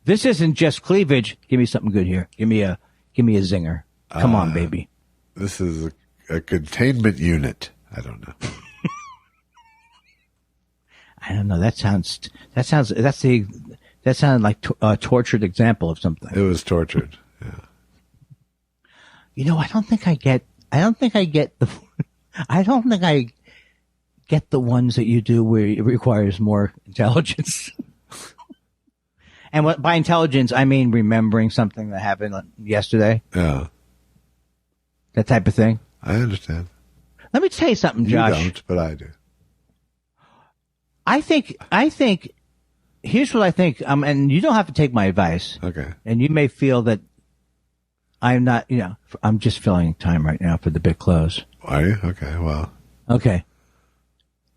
This isn't just cleavage. Give me something good here. Give me a zinger. Come on, baby. This is a containment unit. I don't know. I don't know. That sounded like a tortured example of something. It was tortured. Yeah. I don't think I get the ones that you do where it requires more intelligence. And by intelligence, I mean remembering something that happened yesterday. Yeah. That type of thing. I understand. Let me tell you something, Josh. You don't, but I do. I think, here's what I think, and you don't have to take my advice. Okay. And you may feel that I'm not, I'm just filling time right now for the big close. Are you? Okay, well. Okay.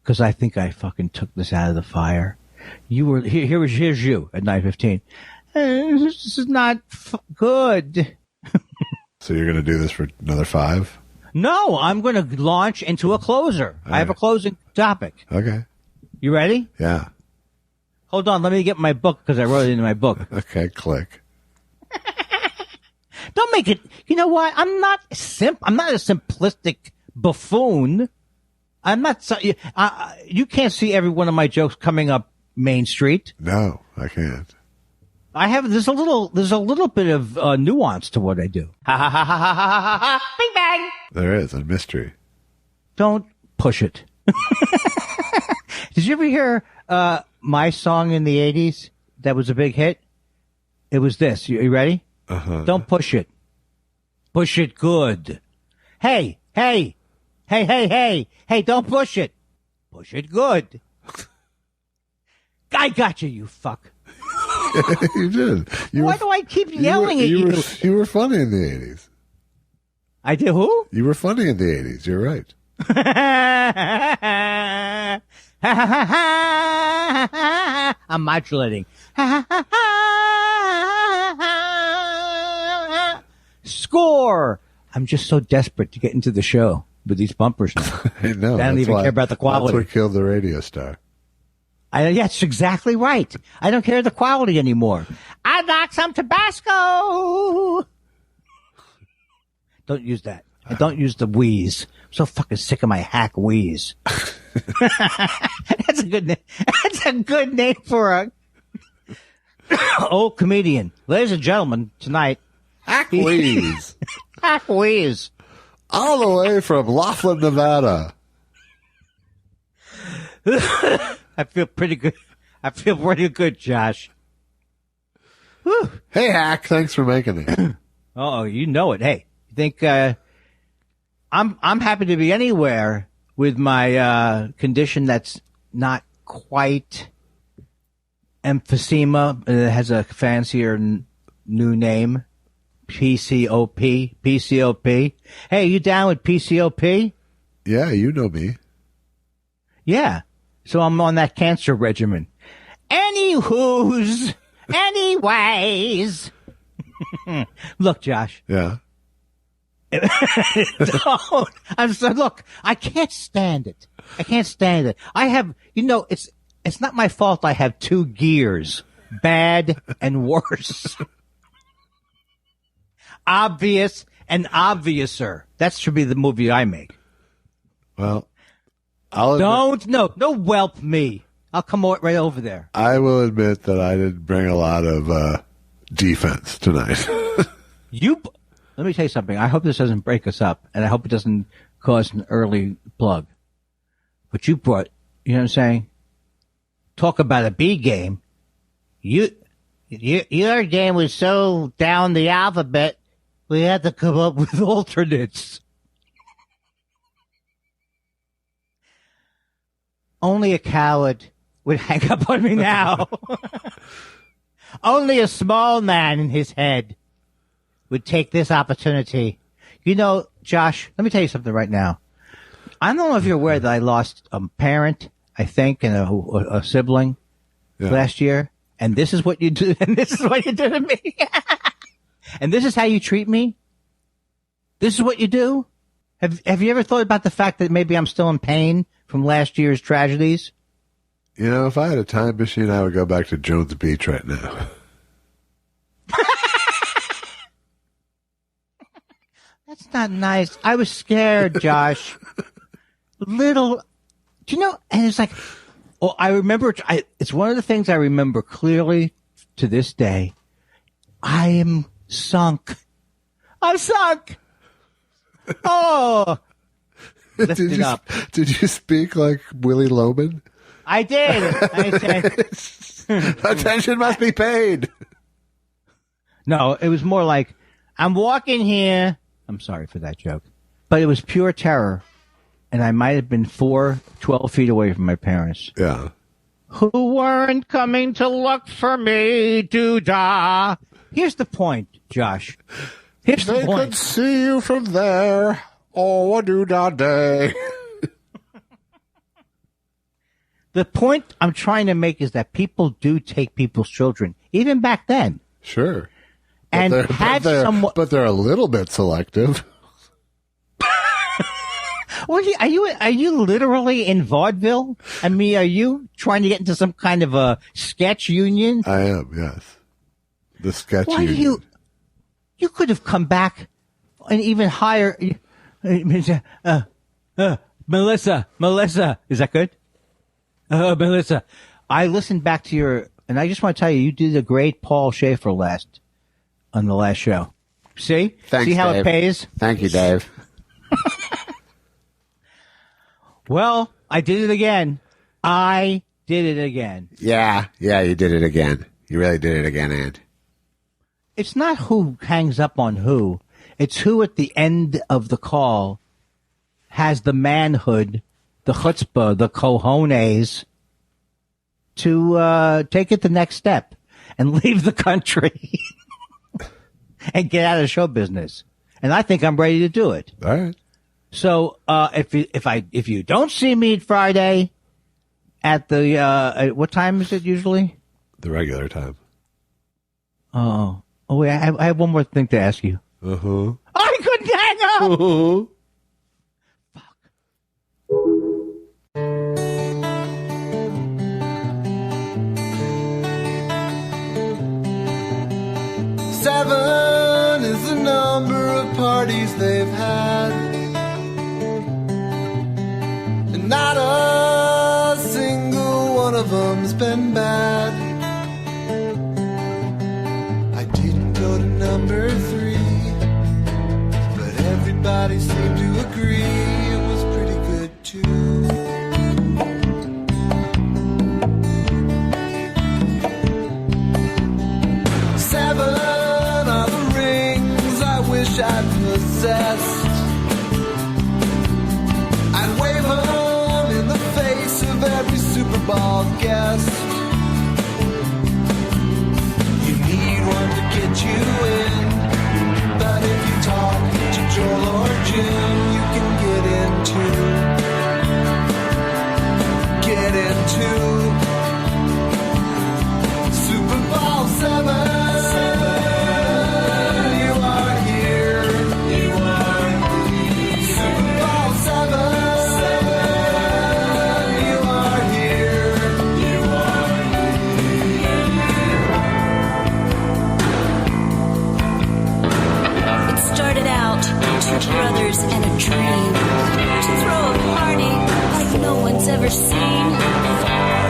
Because I think I fucking took this out of the fire. Here's you at 9:15. This is not good. So you're going to do this for another 5? No, I'm going to launch into a closer. I have a closing topic. Okay. You ready? Yeah. Hold on, let me get my book because I wrote it in my book. Okay, click. Don't make it. You know what? I'm not a simplistic buffoon. I'm not. You can't see every one of my jokes coming up Main Street. No, I can't. There's a little bit of nuance to what I do. Ha ha ha ha ha ha ha ha. Bing bang. There is a mystery. Don't push it. Did you ever hear my song in the 80s that was a big hit? It was this. You ready? Uh-huh. Don't push it. Push it good. Hey, don't push it. Push it good. I got you, you fuck. You did. Why do I keep yelling at you? You were funny in the 80s. I did who? You were funny in the 80s. You're right. I'm modulating. Score! I'm just so desperate to get into the show with these bumpers now. I know. I don't even care about the quality. That's what killed the radio star. That's exactly right. I don't care the quality anymore. I'd like some Tabasco. Don't use that. I don't use the wheeze. I'm so fucking sick of my hack wheeze. That's a good name. That's a good name for a old comedian. Ladies and gentlemen, tonight. Hack wheeze. Hack wheeze. All the way from Laughlin, Nevada. I feel pretty good. Josh. Whew. Hey, Hack. Thanks for making it. Oh, you know it. Hey, you think I'm happy to be anywhere with my condition that's not quite emphysema. It has a fancier new name. PCOP. Hey, you down with PCOP? Yeah, you know me. Yeah. So I'm on that cancer regimen. Anyways. Look, Josh. Yeah. Look, I can't stand it. I have, it's not my fault I have 2 gears, bad and worse. Obvious and obviouser. That should be the movie I make. Well, no whelp me. I'll come right over there. I will admit that I didn't bring a lot of defense tonight. Let me tell you something. I hope this doesn't break us up, and I hope it doesn't cause an early plug. But you brought, you know what I'm saying? Talk about a B game. Your game was so down the alphabet, we had to come up with alternates. Only a coward would hang up on me now. Only a small man in his head would take this opportunity. You know, Josh, let me tell you something right now. I don't know if you're aware that I lost a parent, I think, and a sibling last year. And this is what you do. And this is what you do to me. And this is how you treat me. This is what you do. Have you ever thought about the fact that maybe I'm still in pain from last year's tragedies? You know, if I had a time machine, I would go back to Jones Beach right now. That's not nice. I was scared, Josh. Do you know? And it's like, oh, I remember. It's one of the things I remember clearly to this day. I am sunk. I'm sunk. Oh, lift it up. Did you speak like Willie Loman? I did. I said, attention must be paid. No, it was more like, I'm walking here. I'm sorry for that joke, but it was pure terror. And I might have been 12 feet away from my parents. Yeah. Who weren't coming to look for me, doo-dah. Here's the point, Josh. Here's the point. They could see you from there. Oh, a doo-dah day. The point I'm trying to make is that people do take people's children, even back then. Sure. And but they're a little bit selective. What are you literally in vaudeville? I mean, are you trying to get into some kind of a sketch union? I am, yes. The sketch union. You could have come back and even higher. Melissa, is that good? Melissa, I listened back to and I just want to tell you did a great Paul Schaefer on the last show. See? Thanks, See how Dave. It pays? Thank you, Dave. Well, I did it again. Yeah, you did it again. You really did it again, Ant. It's not who hangs up on who. It's who at the end of the call has the manhood, the chutzpah, the cojones to take it the next step and leave the country and get out of show business. And I think I'm ready to do it. All right. So, if you don't see me Friday at the, what time is it usually? The regular time. Oh wait, I have one more thing to ask you. Uh-huh. I couldn't hang up! Uh-huh. Fuck. Seven is the number of parties they've had. Not a single one of them's been bad. I didn't go to number 3, but everybody seemed to agree it was pretty good too. Seven are the rings I wish I possessed. I'd wave them of every Superball guest. You need one to get you in, but if you talk to Joel or Jim, you can get into Superball 7. You are here. Superball 7. Two brothers and a dream to throw a party like no one's ever seen.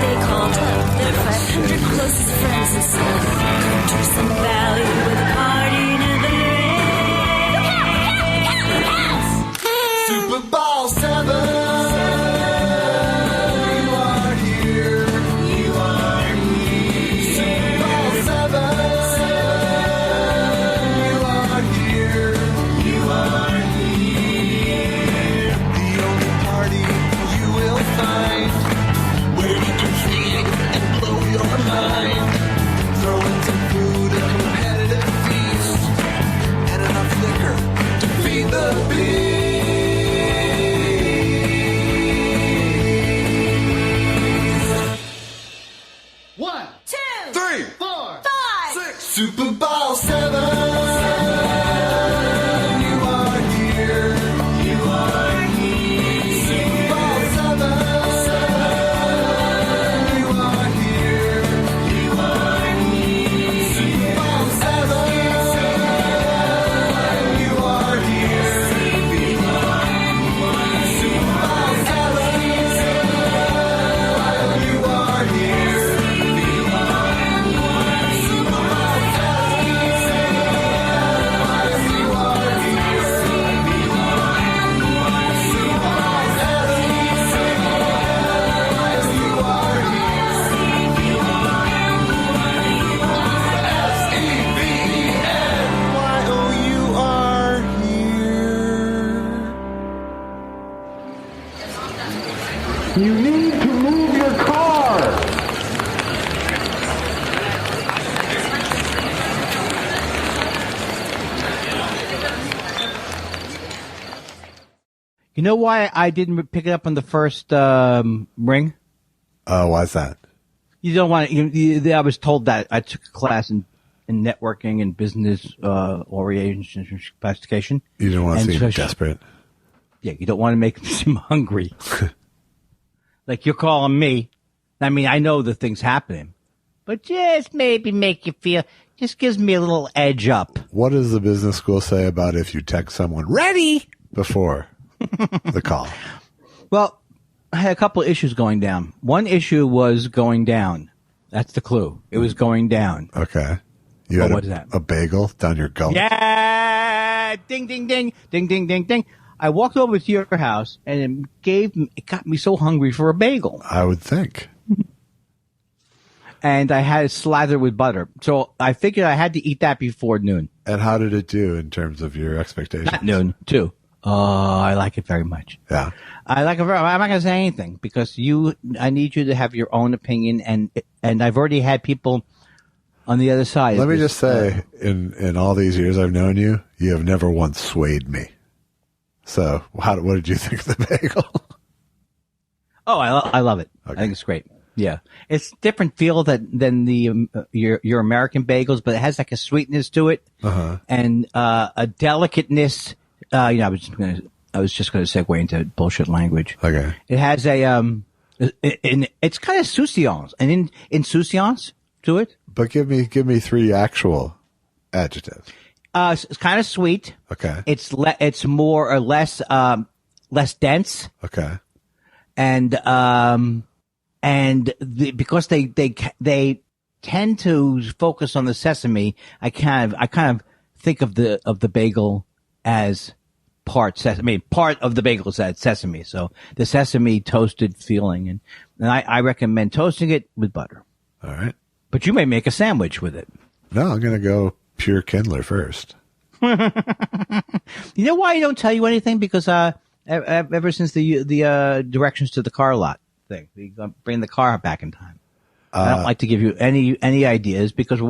They called up their 500 closest friends and said, "Come to some valley with a party to the end." Superball 7. Find You need to move your car. You know why I didn't pick it up on the first ring? Why's that? You don't want to. I was told that I took a class in networking and business orientation and sophistication. You don't want to seem desperate. Yeah, you don't want to make them seem hungry. Like you're calling me. I mean, I know the thing's happening, but just maybe make you feel. Just gives me a little edge up. What does the business school say about if you text someone ready before the call? Well, I had a couple of issues going down. One issue was going down. That's the clue. It was going down. Okay. You had what is that? A bagel down your gullet? Yeah! Ding, ding, ding. Ding, ding, ding, ding. I walked over to your house, and it got me so hungry for a bagel. I would think. And I had it slathered with butter. So I figured I had to eat that before noon. And how did it do in terms of your expectations? At noon, too. Oh, I like it very much. Yeah. I like it very much. I'm not going to say anything because I need you to have your own opinion. And I've already had people on the other side. Let me just say, in all these years I've known you, you have never once swayed me. So what did you think of the bagel? Oh, I love it. Okay. I think it's great. Yeah. It's different feel than the your American bagels, but it has like a sweetness to it and a delicateness. I was just going to segue into bullshit language. Okay. It has it's kind of souciance, and insouciance to it. But give me 3 actual adjectives. It's kind of sweet. Okay. It's more or less dense. Okay. Because they tend to focus on the sesame, I kind of think of the bagel as part sesame. Part of the bagel is that sesame. So the sesame toasted feeling, and I recommend toasting it with butter. All right. But you may make a sandwich with it. No, I'm gonna go pure Kindler first. You know why I don't tell you anything? Because ever since the directions to the car lot thing, we bring the car back in time. I don't like to give you any ideas because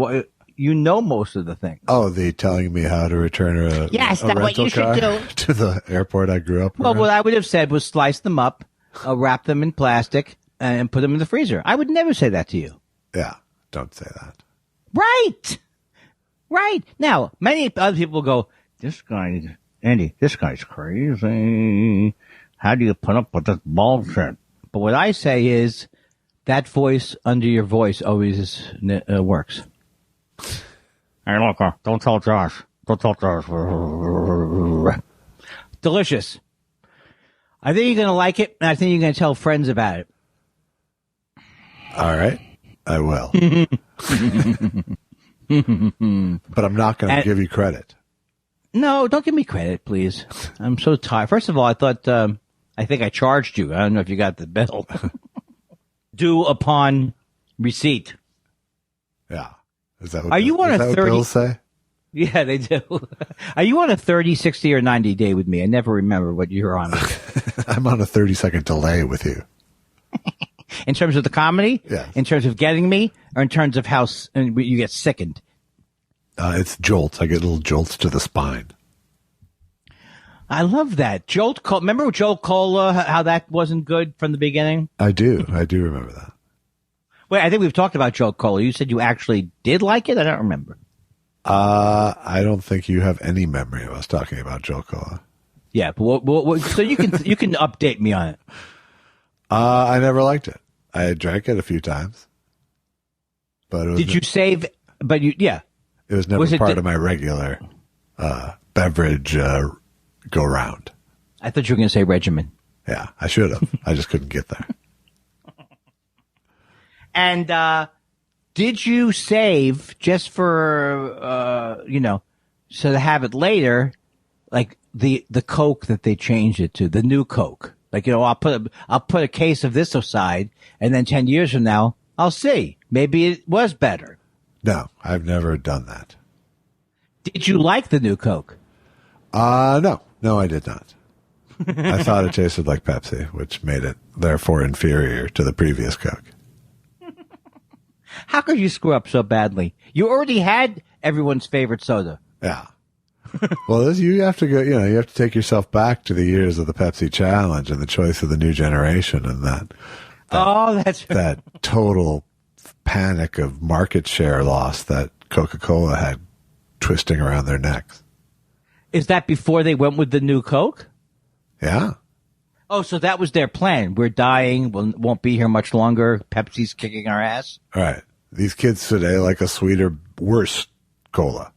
you know most of the things. Oh, the telling me how to return a that's what you should do to the airport I grew up. Well, what I would have said was slice them up, wrap them in plastic, and put them in the freezer. I would never say that to you. Yeah, don't say that. Right. Now, many other people go, this guy's crazy. How do you put up with this bullshit? But what I say is that voice under your voice always works. Hey, look, don't tell Josh. Delicious. I think you're going to like it, and I think you're going to tell friends about it. All right. I will. But I'm not going to give you credit. No, don't give me credit, please. I'm so tired. First of all, I think I charged you. I don't know if you got the bill. Due upon receipt. Yeah. Is that what bills say? Yeah, they do. Are you on a 30, 60, or 90 day with me? I never remember what you're on. I'm on a 30-second delay with you. In terms of the comedy? Yeah. In terms of getting me? Or in terms of how you get sickened? It's jolts. I get little jolts to the spine. I love that. Remember Jolt Cola, how that wasn't good from the beginning? I do remember that. Wait, I think we've talked about Jolt Cola. You said you actually did like it? I don't remember. I don't think you have any memory of us talking about Jolt Cola. Yeah, but so you can update me on it. I never liked it. I drank it a few times. But did you save? But yeah. It was never part of my regular beverage go round. I thought you were going to say regimen. Yeah, I should have. I just couldn't get there. And did you save just for so to have it later, like the Coke that they changed it to, the new Coke? Like, I'll put a case of this aside, and then 10 years from now, I'll see. Maybe it was better. No, I've never done that. Did you like the new Coke? No, I did not. I thought it tasted like Pepsi, which made it therefore inferior to the previous Coke. How could you screw up so badly? You already had everyone's favorite soda. Yeah. Well, you have to go, you have to take yourself back to the years of the Pepsi Challenge and the choice of the new generation and that total panic of market share loss that Coca-Cola had twisting around their necks. Is that before they went with the new Coke? Yeah. Oh, so that was their plan. We're dying. We won't be here much longer. Pepsi's kicking our ass. All right. These kids today like a sweeter, worse cola.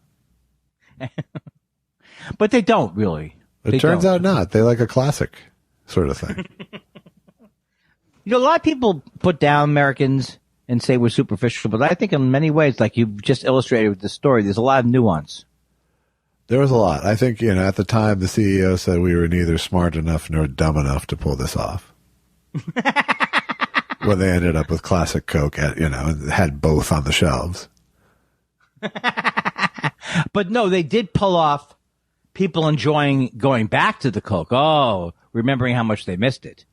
But they don't really. It turns out not. They like a classic sort of thing. A lot of people put down Americans and say we're superficial, but I think in many ways, like you just illustrated with the story, there's a lot of nuance. There was a lot. I think, at the time the CEO said we were neither smart enough nor dumb enough to pull this off. When they ended up with classic Coke, and had both on the shelves. But no, they did pull off people enjoying going back to the Coke. Oh, remembering how much they missed it.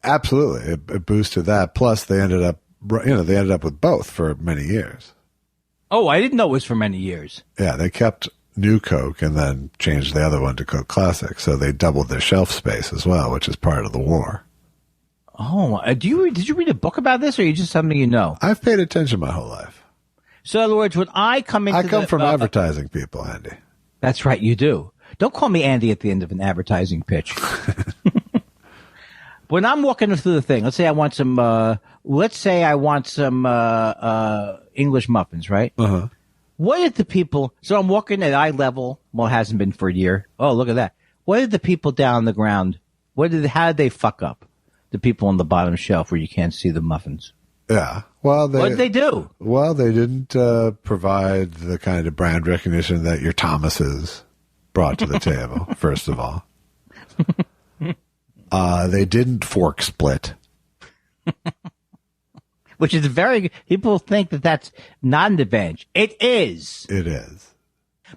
Absolutely. It boosted that. Plus they ended up with both for many years. Oh, I didn't know it was for many years. Yeah, they kept new Coke and then changed the other one to Coke Classic. So they doubled their shelf space as well, which is part of the war. Oh, did you read a book about this or are you just something you know? I've paid attention my whole life. So in other words, when I come from advertising people, Andy. That's right, you do. Don't call me Andy at the end of an advertising pitch. When I'm walking through the thing, let's say I want some English muffins, right? Uh-huh. What did the people, so I'm walking at eye level, well, it hasn't been for a year. Oh, look at that. What did the people down on the ground, how did they fuck up? The people on the bottom shelf where you can't see the muffins. Yeah. Well, what did they do? Well, they didn't provide the kind of brand recognition that your Thomases brought to the table, first of all. They didn't fork split. Which is people think that that's not an advantage. It is. It is.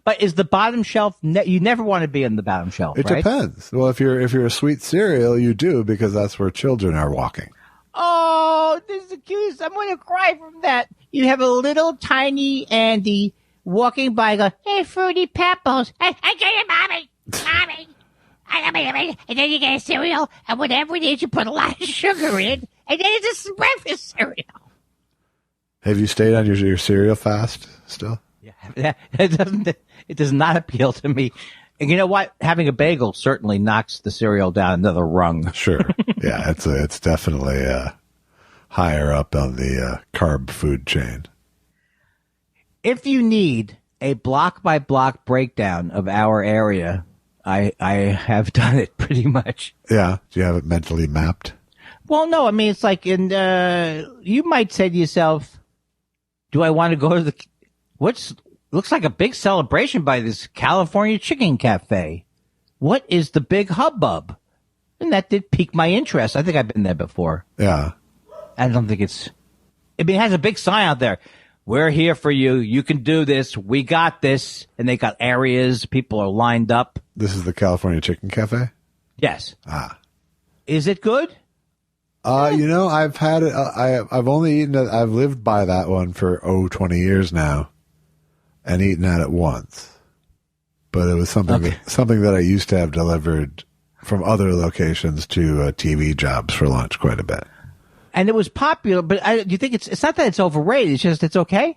But is the bottom shelf, you never want to be on the bottom shelf, It right? depends. Well, if you're a sweet cereal, you do, because that's where children are walking. Oh, this is the cutest. I'm going to cry from that. You have a little tiny Andy walking by going, hey, Fruity Pebbles. I get it, Mommy. And then you get a cereal, and whatever it is, you put a lot of sugar in, and then it's a breakfast cereal. Have you stayed on your cereal fast still? Yeah, it does not appeal to me. And you know what? Having a bagel certainly knocks the cereal down another rung. Sure. Yeah, it's definitely higher up on the carb food chain. If you need a block-by-block breakdown of our area, I have done it pretty much. Yeah. Do you have it mentally mapped? Well, no. I mean, it's like you might say to yourself, do I want to go to looks like a big celebration by this California Chicken Cafe. What is the big hubbub? And that did pique my interest. I think I've been there before. Yeah. I don't think it has a big sign out there. We're here for you. You can do this. We got this. And they got areas. People are lined up. This is the California Chicken Cafe? Yes. Ah. Is it good? I've had it. I've only eaten it. I've lived by that one for 20 years now. And eaten at it once, but it was something that I used to have delivered from other locations to TV jobs for lunch quite a bit. And it was popular, but do you think it's not that it's overrated? It's just it's okay.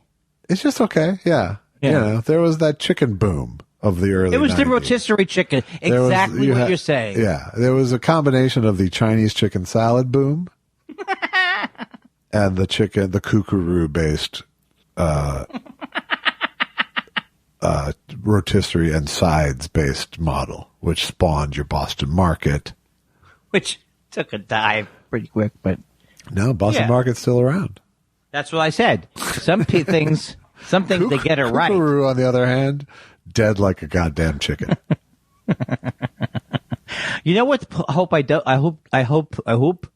It's just okay, yeah. There was that chicken boom of the early. It was 90s. the rotisserie chicken, exactly what you're saying. Yeah, there was a combination of the Chinese chicken salad boom and the kookaroo based. Rotisserie and sides based model, which spawned your Boston Market, which took a dive pretty quick. But no, Boston Market's still around. That's what I said. Some things they get it right. Kookaroo, on the other hand, dead like a goddamn chicken. You know what? I hope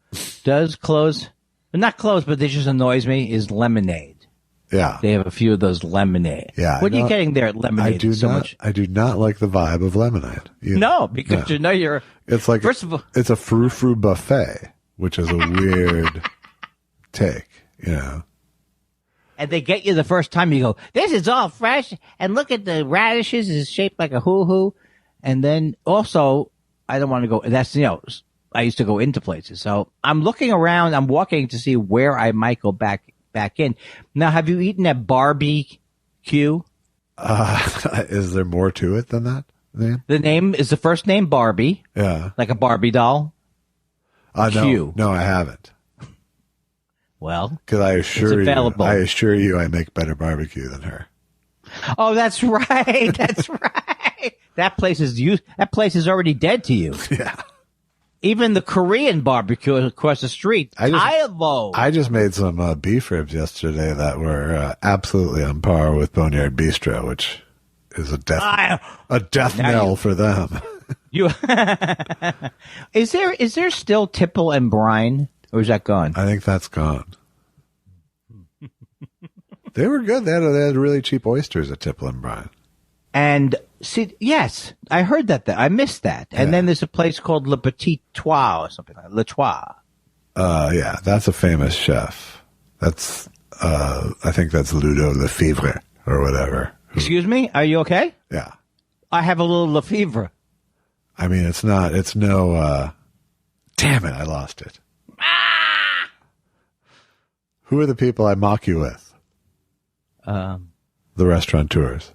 does close, not close, but this just annoys me. Is lemonade. Yeah. They have a few of those lemonade. Yeah. What are you getting there at lemonade? I do not like the vibe of lemonade. No, because you know you're. It's like first of all, it's a frou-frou buffet, which is a weird take, you know. And they get you the first time. You go, this is all fresh, and look at the radishes. It's shaped like a hoo-hoo. And then also, I don't want to go. That's I used to go into places, so I'm looking around. I'm walking to see where I might go back in. Now, have you eaten at Barbecue? Is there more to it than that? Name? The name is the first name Barbie. Yeah, like a Barbie doll. No, I haven't. Well, because I assure you, I make better barbecue than her. Oh, that's right. That's right. That place is already dead to you. Yeah. Even the Korean barbecue across the street. I just made some beef ribs yesterday that were absolutely on par with Boneyard Bistro, which is a death knell for them. Is there still Tipple and Brine, or is that gone? I think that's gone. They were good. They had really cheap oysters at Tipple and Brine. And see, yes, I heard that. I missed that. And then there's a place called Le Petit Trois or something like Le Trois. Yeah, that's a famous chef. That's I think that's Ludo Lefebvre or whatever. Excuse me? Are you okay? Yeah. I have a little Lefebvre. I mean, it's no. Damn it! I lost it. Ah! Who are the people I mock you with? The restaurateurs.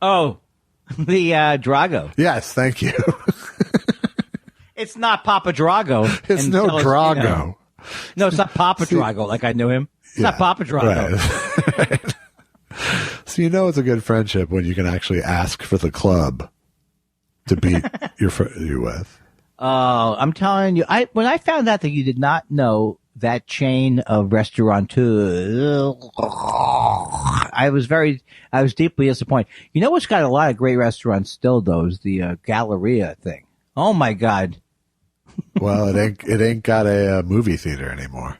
Oh, the Drago. Yes, thank you. It's not Papa Drago. It's no Drago. No, it's not Papa Drago like I knew him. It's not Papa Drago. Right. So it's a good friendship when you can actually ask for the club to beat you with. Oh, I'm telling you, when I found out that you did not know that chain of restaurateurs, I was deeply disappointed. You know what's got a lot of great restaurants still, though, is the Galleria thing. Oh my God. Well, it ain't got a movie theater anymore.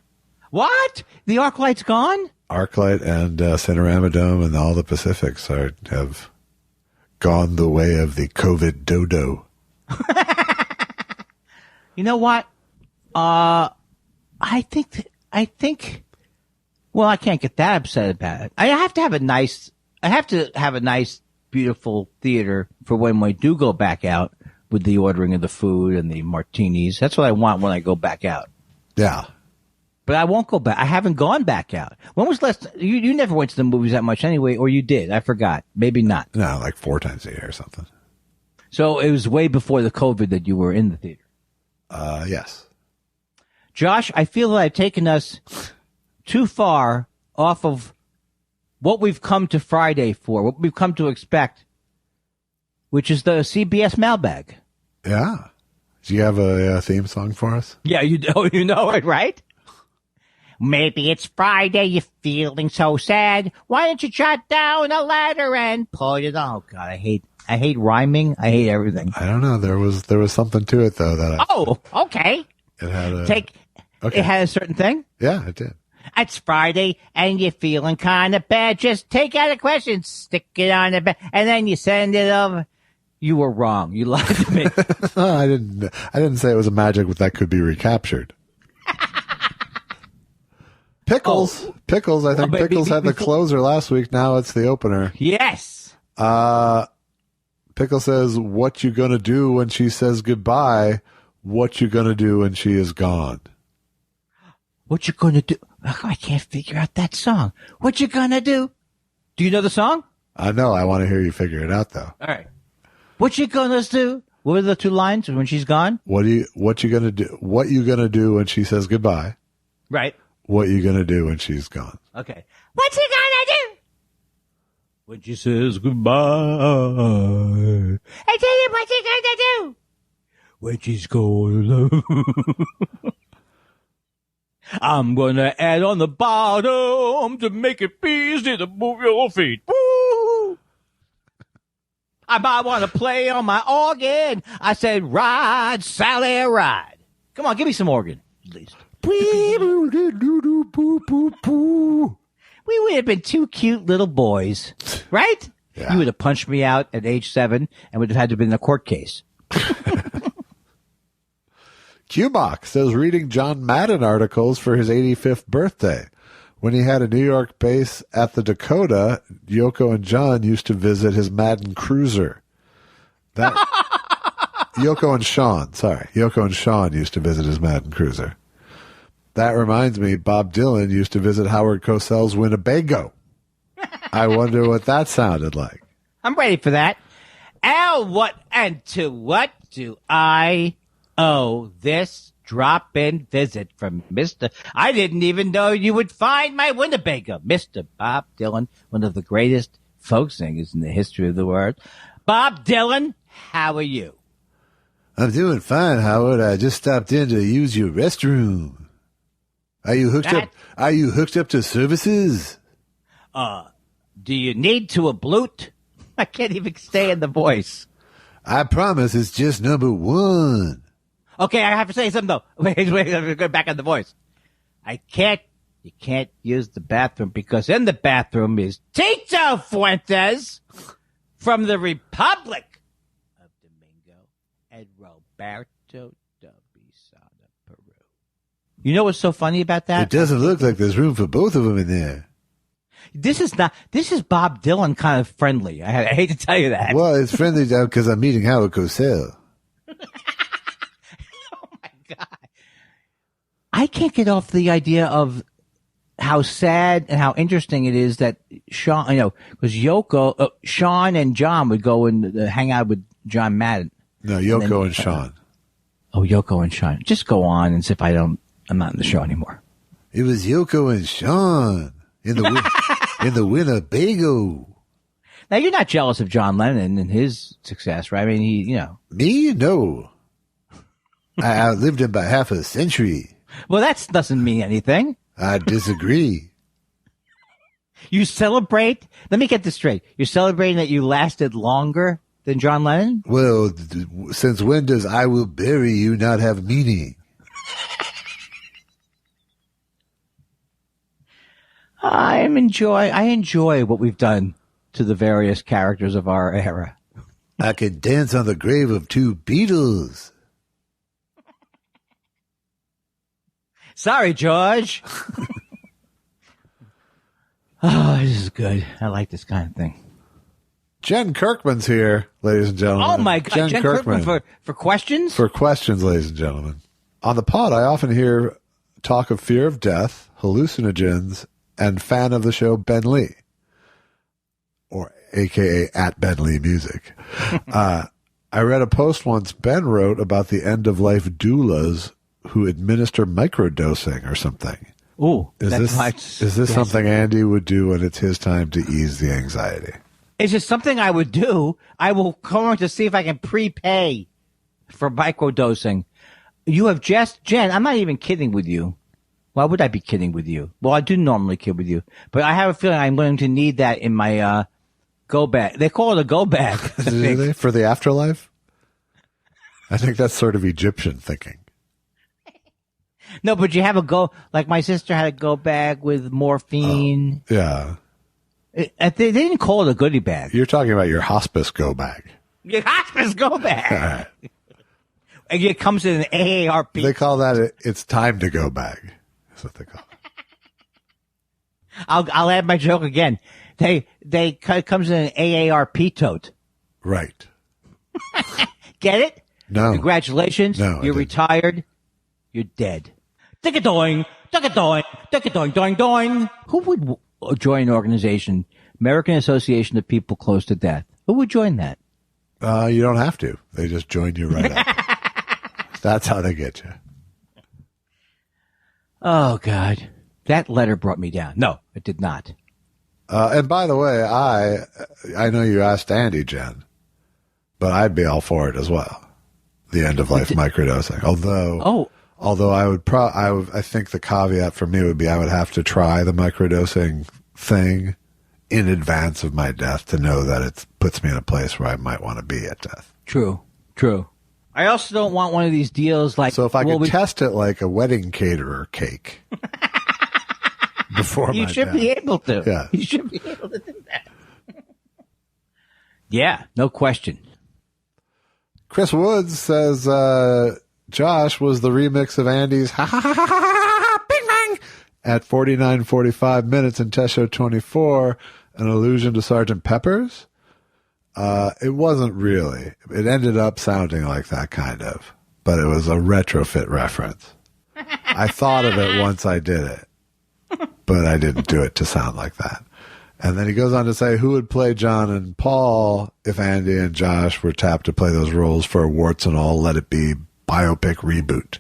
What? The ArcLight's gone? ArcLight and Cinerama Dome and all the Pacifics have gone the way of the COVID dodo. You know what? I think. Well, I can't get that upset about it. I have to have a nice, beautiful theater for when we do go back out with the ordering of the food and the martinis. That's what I want when I go back out. Yeah. But I won't go back. I haven't gone back out. When was last? You never went to the movies that much anyway, or you did? I forgot. Maybe not. No, like 4 times a year or something. So it was way before the COVID that you were in the theater. Yes. Josh, I feel that I've taken us too far off of what we've come to Friday for, what we've come to expect, which is the CBS mailbag. Yeah. Do you have a theme song for us? Yeah, you know it, right? Maybe it's Friday, you're feeling so sad. Why don't you jot down a letter and pull it on? Oh God, I hate rhyming. I hate everything. I don't know. There was something to it though okay. It had It had a certain thing? Yeah, it did. It's Friday and you're feeling kind of bad. Just take out a question, stick it on the bed, and then you send it over. You were wrong. You lied to me. I didn't say it was a magic that could be recaptured. Pickles. Pickles. I think Pickles had the closer last week. Now it's the opener. Yes. Pickle says, what you gonna do when she says goodbye? What you gonna do when she is gone? What you gonna do? Oh, I can't figure out that song. What you gonna do? Do you know the song? I know. I want to hear you figure it out, though. All right. What you gonna do? What are the 2 lines when she's gone? What you gonna do? What you gonna do when she says goodbye? Right. What you gonna do when she's gone? Okay. What you gonna do? When she says goodbye. I tell you what you gonna do. When she's gone. I'm gonna add on the bottom to make it easy to move your feet. Woo! I might want to play on my organ. I said, ride, Sally, ride. Come on, give me some organ, at least. we would have been two cute little boys, right? Yeah. You would have punched me out at age 7 and would have had to have been in a court case. Qbox says reading John Madden articles for his 85th birthday. When he had a New York base at the Dakota, Yoko and John used to visit his Madden cruiser. Yoko and Sean used to visit his Madden cruiser. That reminds me, Bob Dylan used to visit Howard Cosell's Winnebago. I wonder what that sounded like. I'm ready for that. To what do I owe this drop-in visit from Mr. I didn't even know you would find my Winnebago. Mr. Bob Dylan, one of the greatest folk singers in the history of the world. Bob Dylan, how are you? I'm doing fine, Howard. I just stopped in to use your restroom. Are you hooked up? Are you hooked up to services? Do you need to a bloot? I can't even stay in the voice. I promise it's just number 1. Okay, I have to say something though. Wait, let me go back on the voice. You can't use the bathroom because in the bathroom is Tito Fuentes from the Republic of Domingo and Roberto de Bisada, Peru. You know what's so funny about that? It doesn't look like there's room for both of them in there. This is Bob Dylan kind of friendly. I hate to tell you that. Well, it's friendly because I'm meeting Howard Cosell. Oh my God. I can't get off the idea of how sad and how interesting it is that Sean, because Sean and John would go and hang out with John Madden. No, Yoko and Sean. Yoko and Sean. Just go on and see if I'm not in the show anymore. It was Yoko and Sean in the Winnebago. Now, you're not jealous of John Lennon and his success, right? I mean, Me? No. I outlived him by half a century. Well, that doesn't mean anything. I disagree. You celebrate? Let me get this straight. You're celebrating that you lasted longer than John Lennon? Well, since when does I will bury you not have meaning? I enjoy what we've done to the various characters of our era. I could dance on the grave of 2 Beatles. Sorry, George. Oh, this is good. I like this kind of thing. Jen Kirkman's here, ladies and gentlemen. Oh, my God. Jen Kirkman for questions? For questions, ladies and gentlemen. On the pod, I often hear talk of fear of death, hallucinogens, and fan of the show Ben Lee, or AKA at Ben Lee Music. I read a post once Ben wrote about the end-of-life doulas who administer microdosing or something. Ooh, is this something Andy would do when it's his time to ease the anxiety? Is it something I would do? I will come to see if I can prepay for microdosing. You have Jen, I'm not even kidding with you. Why would I be kidding with you? Well, I do normally kid with you, but I have a feeling I'm going to need that in my go bag. They call it a go bag. Do they? For the afterlife? I think that's sort of Egyptian thinking. No, but you have like my sister had a go bag with morphine. Yeah. They didn't call it a goodie bag. You're talking about your hospice go bag. Your hospice go bag. And it comes in an AARP. They call that it's time to go bag. That's what they call it. I'll add my joke again. It comes in an AARP tote. Right. Get it? No. Congratulations. No. You're retired. You're dead. Tick-a-doing, tick-a-doing, tick-a-doing, doing, doing. Who would join an organization, American Association of People Close to Death? Who would join that? You don't have to. They just join you right up. That's how they get you. Oh, God. That letter brought me down. No, it did not. And by the way, I know you asked Andy, Jen, but I'd be all for it as well. The end of life microdosing. Although I think the caveat for me would be I would have to try the microdosing thing in advance of my death to know that it puts me in a place where I might want to be at death. True. I also don't want one of these deals like... So if I could test it like a wedding caterer cake, before you my should dad. be able to. Yeah. You should be able to do that. Yeah, no question. Chris Woods says Josh was the remix of Andy's Ha Ha Ha Ha Ha Bing Bang at 49:45 minutes in Test Show 24, an allusion to Sgt. Pepper's. It wasn't really. It ended up sounding like that kind of, but it was a retrofit reference. I thought of it once I did it, but I didn't do it to sound like that. And then he goes on to say, who would play John and Paul if Andy and Josh were tapped to play those roles for a warts and all Let It Be biopic reboot?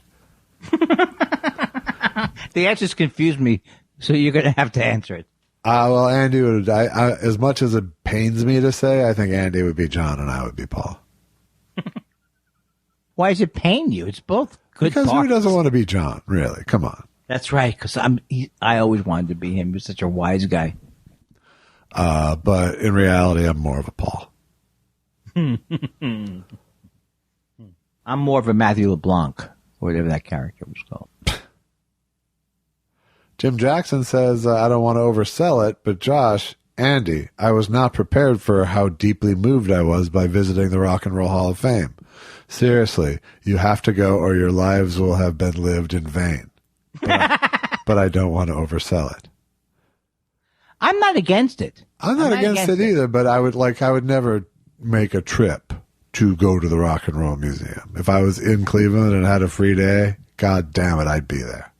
The answers confused me, so you're going to have to answer it. Well, Andy would, as much as it pains me to say, I think Andy would be John and I would be Paul. Why does it pain you? It's both good Because parts. who doesn't want to be John, really? Come on. That's right, because I always wanted to be him. He was such a wise guy. But in reality, I'm more of a Paul. I'm more of a Matthew LeBlanc, or whatever that character was called. Jim Jackson says, I don't want to oversell it, but Josh, Andy, I was not prepared for how deeply moved I was by visiting the Rock and Roll Hall of Fame. Seriously, you have to go or your lives will have been lived in vain. But I don't want to oversell it. I'm not against it. I'm not against it either, but I would never make a trip to go to the Rock and Roll Museum. If I was in Cleveland and had a free day, God damn it, I'd be there.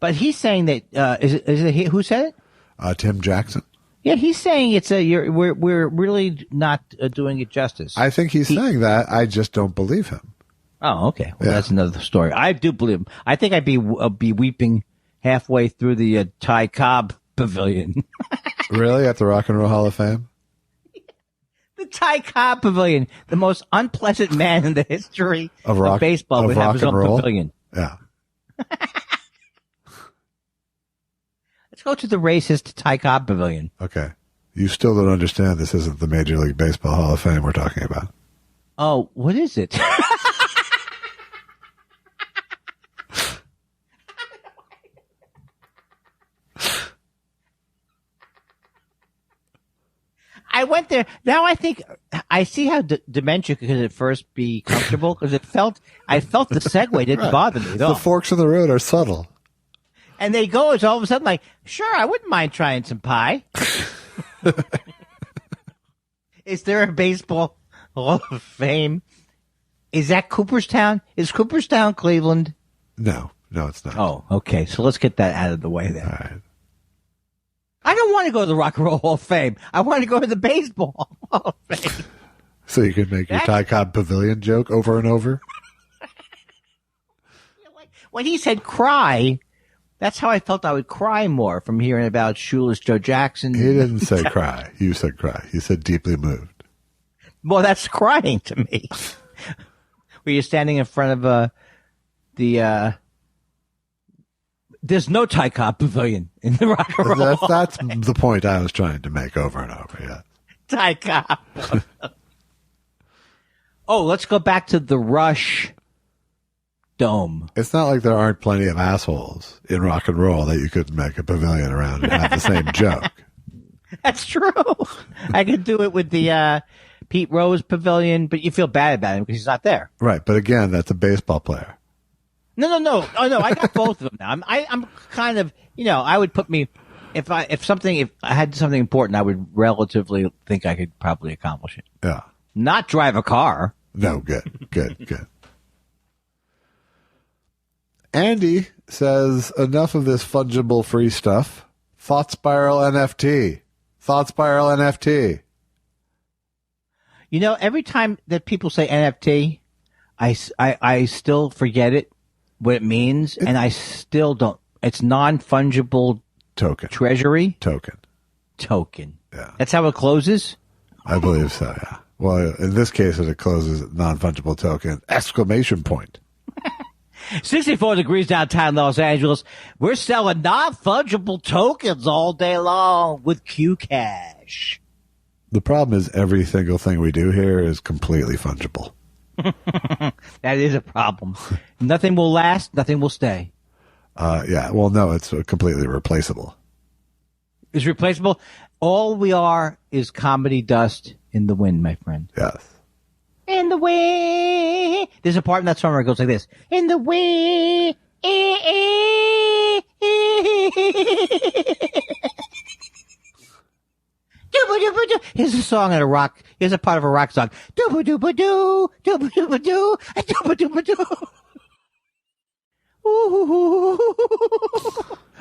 But he's saying that is it who said it? Tim Jackson. Yeah, he's saying it's we're really not doing it justice. I think he's saying that. I just don't believe him. Oh, okay. Well, that's another story. I do believe him. I think I'd be weeping halfway through the Ty Cobb Pavilion. Really? At the Rock and Roll Hall of Fame? The Ty Cobb Pavilion, the most unpleasant man in the history of baseball, would have his own pavilion. Yeah. Let's go to the racist Ty Cobb Pavilion. Okay. You still don't understand this isn't the Major League Baseball Hall of Fame we're talking about. Oh, what is it? I went there. Now I think I see how dementia could at first be comfortable because I felt the segue didn't bother me at all. The forks in the road are subtle. And they go, it's all of a sudden like, sure, I wouldn't mind trying some pie. Is there a baseball Hall of Fame? Is that Cooperstown? Is Cooperstown Cleveland? No, it's not. Oh, okay. So let's get that out of the way then. All right. I don't want to go to the Rock and Roll Hall of Fame. I want to go to the Baseball Hall of Fame. So you can make your Ty Cobb Pavilion joke over and over? When he said cry, that's how I felt I would cry more from hearing about Shoeless Joe Jackson. He didn't say cry. You said cry. He said deeply moved. Well, that's crying to me. Were you standing in front of there's no Ty Cobb Pavilion in the Rock and Roll. That's the point I was trying to make over and over, yeah. Ty Cobb. Oh, let's go back to the Rush Dome. It's not like there aren't plenty of assholes in rock and roll that you could make a pavilion around and have the same joke. That's true. I could do it with the Pete Rose Pavilion, but you feel bad about him because he's not there. Right, but again, that's a baseball player. No. Oh no, I got both of them now. I'm kind of, I would put me if I had something important, I would relatively think I could probably accomplish it. Yeah. Not drive a car. No, good. Andy says, enough of this fungible free stuff. Thought Spiral NFT. Every time that people say NFT, I still forget it, what it means, and I still don't. It's non-fungible token. Treasury? Token. Yeah. That's how it closes? I believe so, yeah. Well, in this case, it closes non-fungible token, ! 64 degrees downtown Los Angeles. We're selling non-fungible tokens all day long with QCash. The problem is every single thing we do here is completely fungible. That is a problem. Nothing will last. Nothing will stay. Yeah. Well, no, it's completely replaceable. is replaceable. All we are is comedy dust in the wind, my friend. Yes. In the wind. There's a part in that song where it goes like this. In the wind. Here's a song in a rock. Here's a part of a rock song. Doo-ba-doo-ba-doo, doo-ba-doo-ba-doo, doo-ba-doo-ba-doo.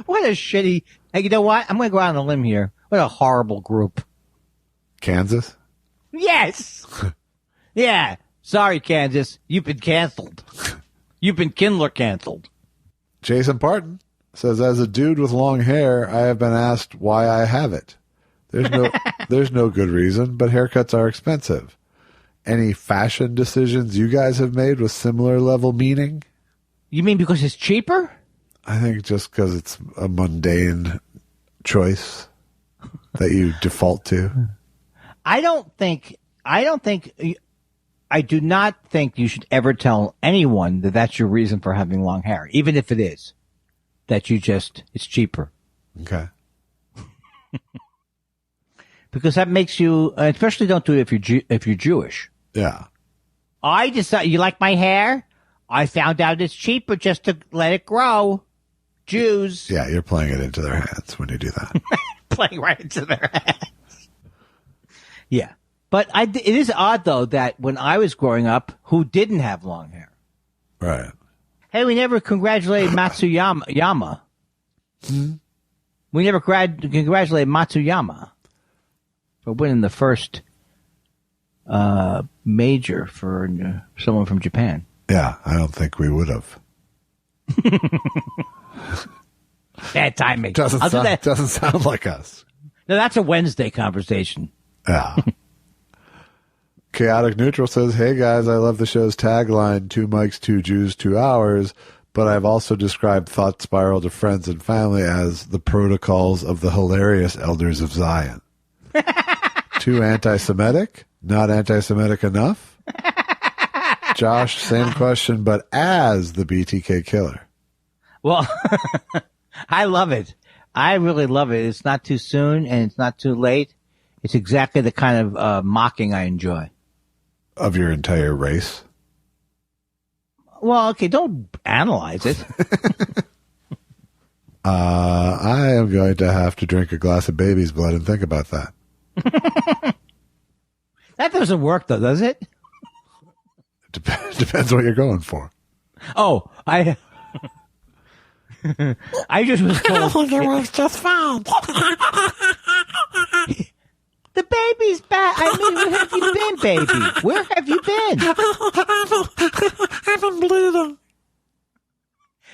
What a shitty. Hey, you know what? I'm going to go out on a limb here. What a horrible group. Kansas? Yes. Yeah. Sorry, Kansas. You've been canceled. You've been Kindler canceled. Jason Parton says, as a dude with long hair, I have been asked why I have it. There's no good reason, but haircuts are expensive. Any fashion decisions you guys have made with similar level meaning? You mean because it's cheaper? I think just because it's a mundane choice that you default to. I do not think you should ever tell anyone that that's your reason for having long hair, even if it is. That it's cheaper. Okay. Because that makes you, especially don't do it if you're Jewish. Yeah. I decided, you like my hair? I found out it's cheaper just to let it grow. Jews. Yeah, you're playing it into their hands when you do that. Playing right into their hands. Yeah. But it is odd, though, that when I was growing up, who didn't have long hair? Right. Hey, we never congratulated Matsuyama. Hmm? We never congratulated Matsuyama for winning the first major for someone from Japan. Yeah, I don't think we would have. Bad timing. Doesn't sound like us. No, that's a Wednesday conversation. Yeah. Chaotic Neutral says, hey guys, I love the show's tagline, 2 mics, 2 Jews, 2 hours, but I've also described Thought Spiral to friends and family as the protocols of the hilarious Elders of Zion. Too anti-Semitic? Not anti-Semitic enough? Josh, same question, but as the BTK killer. Well, I love it. I really love it. It's not too soon and it's not too late. It's exactly the kind of mocking I enjoy. Of your entire race? Well, okay, don't analyze it. I am going to have to drink a glass of baby's blood and think about that. That doesn't work, though, does it? Depends what you're going for. Oh, I just was told. I think it works just fine. The baby's back. I mean, where have you been, baby? Where have you been? I've been bleeding.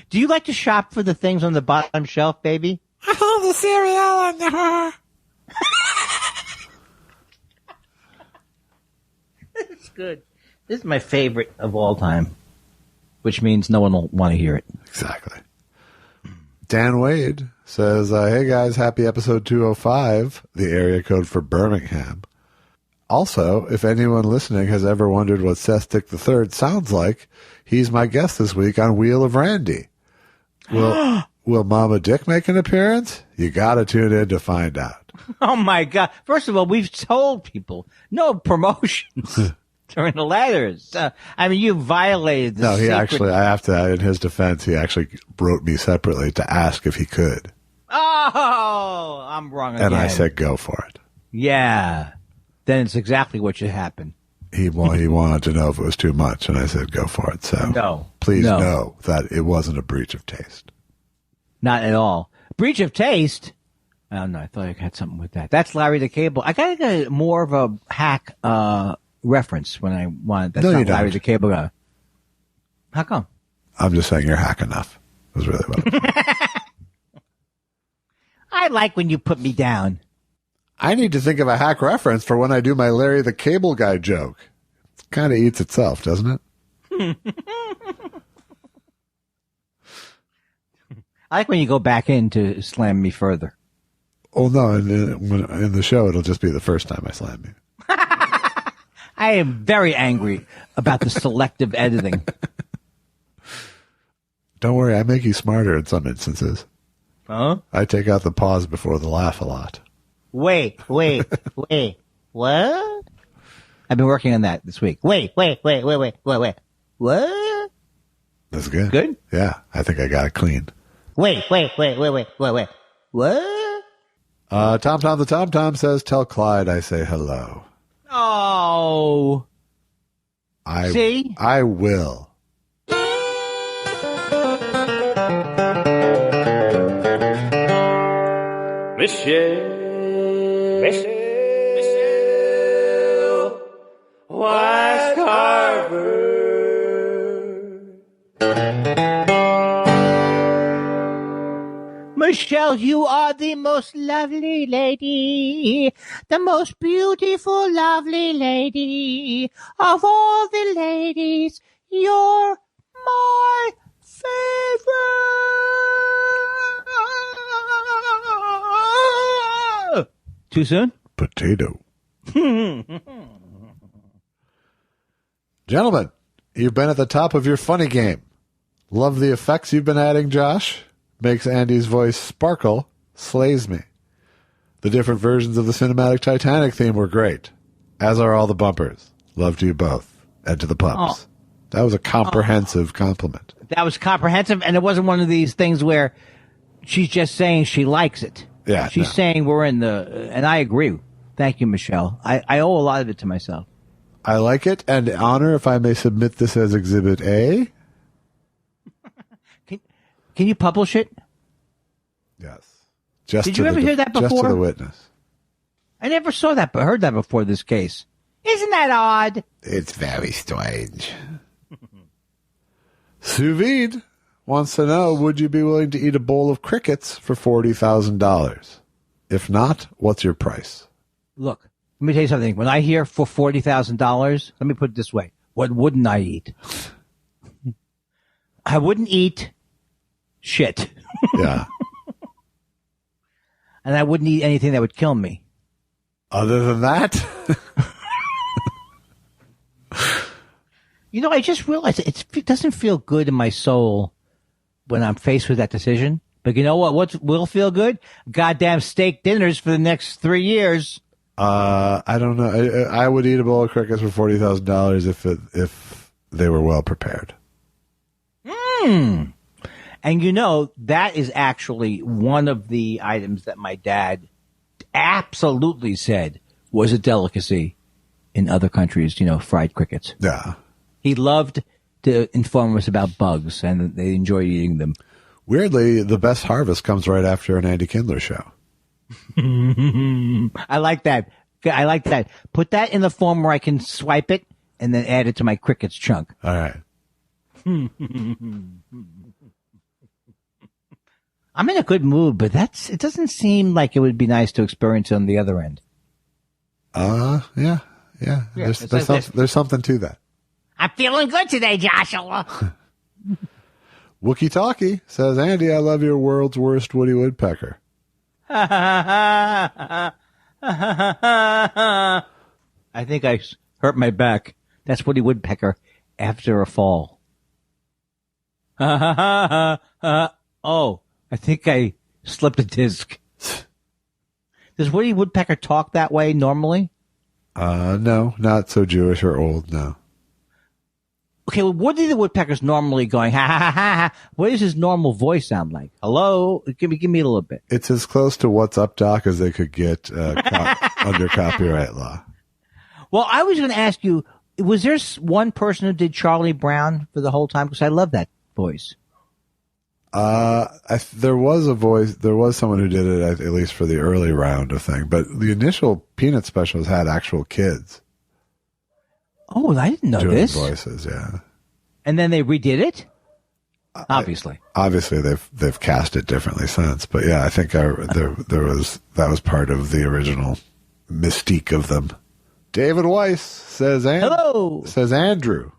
Do you like to shop for the things on the bottom shelf, baby? I have the cereal and the... It's good. This is my favorite of all time, which means no one will want to hear it. Exactly. Dan Wade says, hey guys, happy episode 205, the area code for Birmingham. Also, if anyone listening has ever wondered what Seth Dick III sounds like, he's my guest this week on Wheel of Randy. Will Mama Dick make an appearance? You gotta tune in to find out. Oh my God. First of all, we've told people no promotions during the letters. I mean, you violated the No, he secret. actually, I have to, in his defense, he actually wrote me separately to ask if he could. Oh, I'm wrong again. And I said, go for it. Yeah. Then it's exactly what should happen. He wanted to know if it was too much, and I said, go for it. So no, please know that it wasn't a breach of taste. Not at all. Breach of taste? I don't know. I thought I had something with that. That's Larry the Cable. I got to get more of a hack reference when I wanted. That's not Larry the Cable Guy. How come? I'm just saying you're hack enough. Was really what I like when you put me down. I need to think of a hack reference for when I do my Larry the Cable Guy joke. It kind of eats itself, doesn't it? I like when you go back in to slam me further. Oh, no. In the show, it'll just be the first time I slam you. I am very angry about the selective editing. Don't worry. I make you smarter in some instances. Huh? I take out the pause before the laugh a lot. Wait. What? I've been working on that this week. Wait. What? That's good. Good? Yeah, I think I got it clean. Wait. What? Tom the Tom says, tell Clyde I say hello. Oh. See? I will. Michelle, why Carver? Michelle, you are the most lovely lady, the most beautiful, lovely lady of all the ladies. You're my favorite. Too soon? Potato. Gentlemen, you've been at the top of your funny game. Love the effects you've been adding, Josh. Makes Andy's voice sparkle. Slays me. The different versions of the cinematic Titanic theme were great, as are all the bumpers. Love to you both. And to the pups. Oh. That was a comprehensive compliment. That was comprehensive, and it wasn't one of these things where she's just saying she likes it. Yeah, she's saying we're in the... And I agree. Thank you, Michelle. I owe a lot of it to myself. I like it, and honor if I may submit this as Exhibit A. Can you publish it? Yes. Did you ever hear that before? Just to the witness. I never saw that, but heard that before this case. Isn't that odd? It's very strange. Sous Vide wants to know, would you be willing to eat a bowl of crickets for $40,000? If not, what's your price? Look, let me tell you something. When I hear for $40,000, let me put it this way. What wouldn't I eat? I wouldn't eat shit. Yeah. And I wouldn't eat anything that would kill me. Other than that? You know, I just realized it doesn't feel good in my soul when I'm faced with that decision. But you know what will feel good? Goddamn steak dinners for the next 3 years. I don't know. I would eat a bowl of crickets for $40,000 if they were well prepared. And you know, that is actually one of the items that my dad absolutely said was a delicacy in other countries, you know, fried crickets. Yeah. He loved to inform us about bugs, and they enjoyed eating them. Weirdly, the best harvest comes right after an Andy Kindler show. I like that. Put that in the form where I can swipe it and then add it to my crickets chunk. All right. I'm in a good mood, but it doesn't seem like it would be nice to experience on the other end. Yeah. There's something to that. I'm feeling good today, Joshua. Wookie Talkie says, Andy, I love your world's worst Woody Woodpecker. I think I hurt my back. That's Woody Woodpecker after a fall. Oh, I think I slipped a disc. Does Woody Woodpecker talk that way normally? No, not so Jewish or old, no. Okay, well, Woody the Woodpecker's normally going, ha, ha, ha, ha. What does his normal voice sound like? Hello? Give me a little bit. It's as close to What's Up, Doc as they could get under copyright law. Well, I was going to ask you, was there one person who did Charlie Brown for the whole time? Because I love that voice. There was someone who did it, at least for the early round of thing, but the initial Peanut specials had actual kids. Oh, I didn't know doing this. Voices, yeah. And then they redid it? Obviously. Obviously, they've cast it differently since, but yeah, I think that was part of the original mystique of them. David Weiss says, hello. Says Andrew,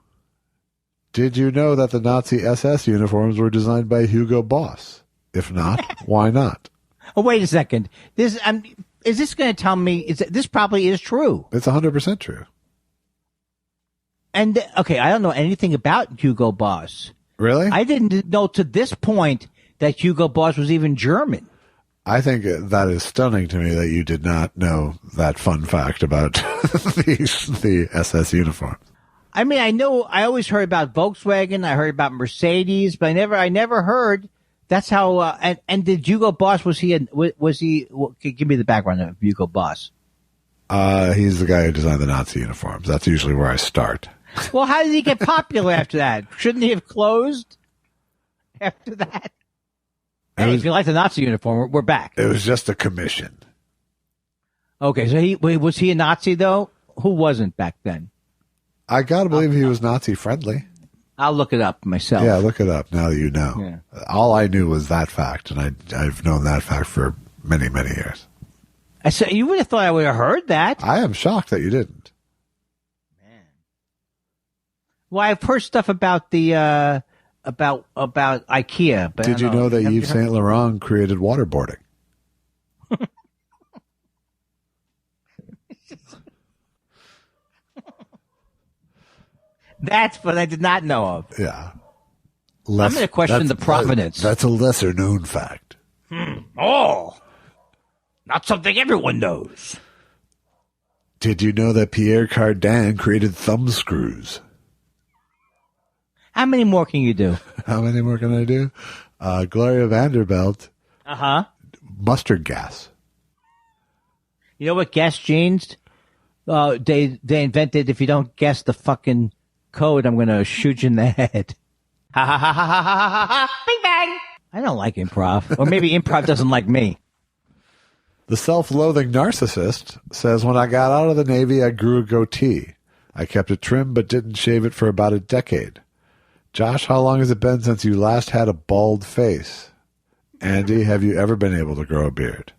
did you know that the Nazi SS uniforms were designed by Hugo Boss? If not, why not? Oh, wait a second. Is this going to tell me? This probably is true. It's 100% true. And okay, I don't know anything about Hugo Boss. Really? I didn't know to this point that Hugo Boss was even German. I think that is stunning to me that you did not know that fun fact about the SS uniform. I mean, I always heard about Volkswagen. I heard about Mercedes, but I never heard that's how, and did Hugo Boss, give me the background of Hugo Boss. He's the guy who designed the Nazi uniforms. That's usually where I start. Well, how did he get popular after that? Shouldn't he have closed after that? Hey, if you like the Nazi uniform, we're back. It was just a commission. Okay, so was he a Nazi, though? Who wasn't back then? I gotta believe he was Nazi friendly. I'll look it up myself. Yeah, look it up now that you know. Yeah. All I knew was that fact, and I've known that fact for many, many years. I said you would have thought I would have heard that. I am shocked that you didn't. Man. Well, I've heard stuff about the about IKEA, but did you know that Yves Saint Laurent created waterboarding? That's what I did not know of. Yeah. I'm going to question the provenance. That's a lesser known fact. Oh, not something everyone knows. Did you know that Pierre Cardin created thumb screws? How many more can you do? How many more can I do? Gloria Vanderbilt. Uh-huh. Mustard gas. You know what Guess jeans? They invented, if you don't guess the fucking code, I'm going to shoot you in the head. Ha ha ha ha ha ha ha ha. Bing bang. I don't like improv. Or maybe improv doesn't like me. The self-loathing narcissist says, when I got out of the Navy, I grew a goatee. I kept it trim but didn't shave it for about a decade. Josh, how long has it been since you last had a bald face? Andy, have you ever been able to grow a beard?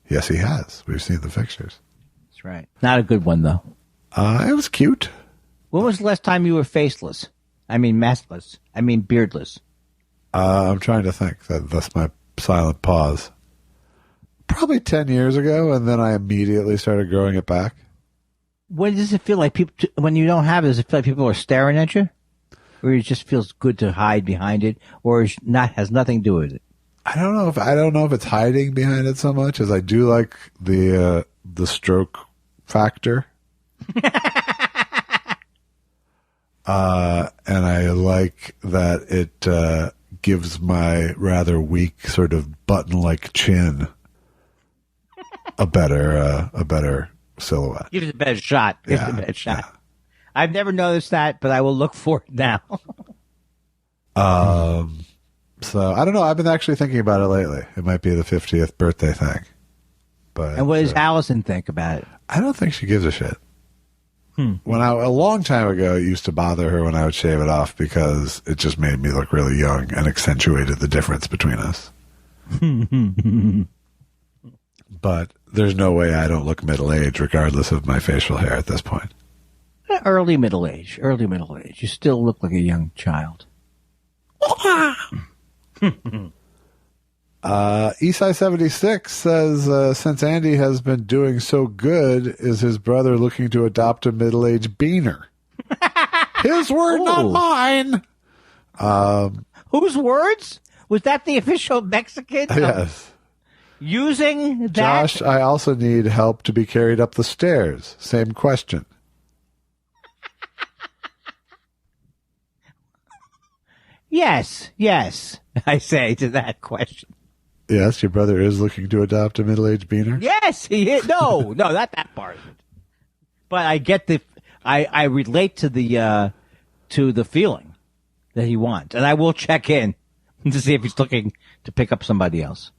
Yes, he has. We've seen the pictures. That's right. Not a good one, though. It was cute. When was the last time you were faceless? I mean, maskless. I mean, beardless. I'm trying to think. That's my silent pause. Probably 10 years ago, and then I immediately started growing it back. When does it feel like people, when you don't have it, does it feel like people are staring at you? Or it just feels good to hide behind it, or has nothing to do with it? I don't know if it's hiding behind it so much as I do like the stroke factor. And I like that it gives my rather weak sort of button-like chin a better silhouette. Gives it a better shot. Yeah. I've never noticed that, but I will look for it now. So I don't know. I've been actually thinking about it lately. It might be the 50th birthday thing. But and what does Allison think about it? I don't think she gives a shit. A long time ago, it used to bother her when I would shave it off because it just made me look really young and accentuated the difference between us. But there's no way I don't look middle-aged regardless of my facial hair at this point. Early middle age. You still look like a young child. Eastside 76 says, since Andy has been doing so good, is his brother looking to adopt a middle-aged beaner? His word, not mine. Whose words? Was that the official Mexican? Yes. Using that? Josh, I also need help to be carried up the stairs. Same question. Yes, I say to that question. Yes, your brother is looking to adopt a middle-aged beaner? Yes, he is. No, not that part. But I get I relate to the feeling that he wants. And I will check in to see if he's looking to pick up somebody else.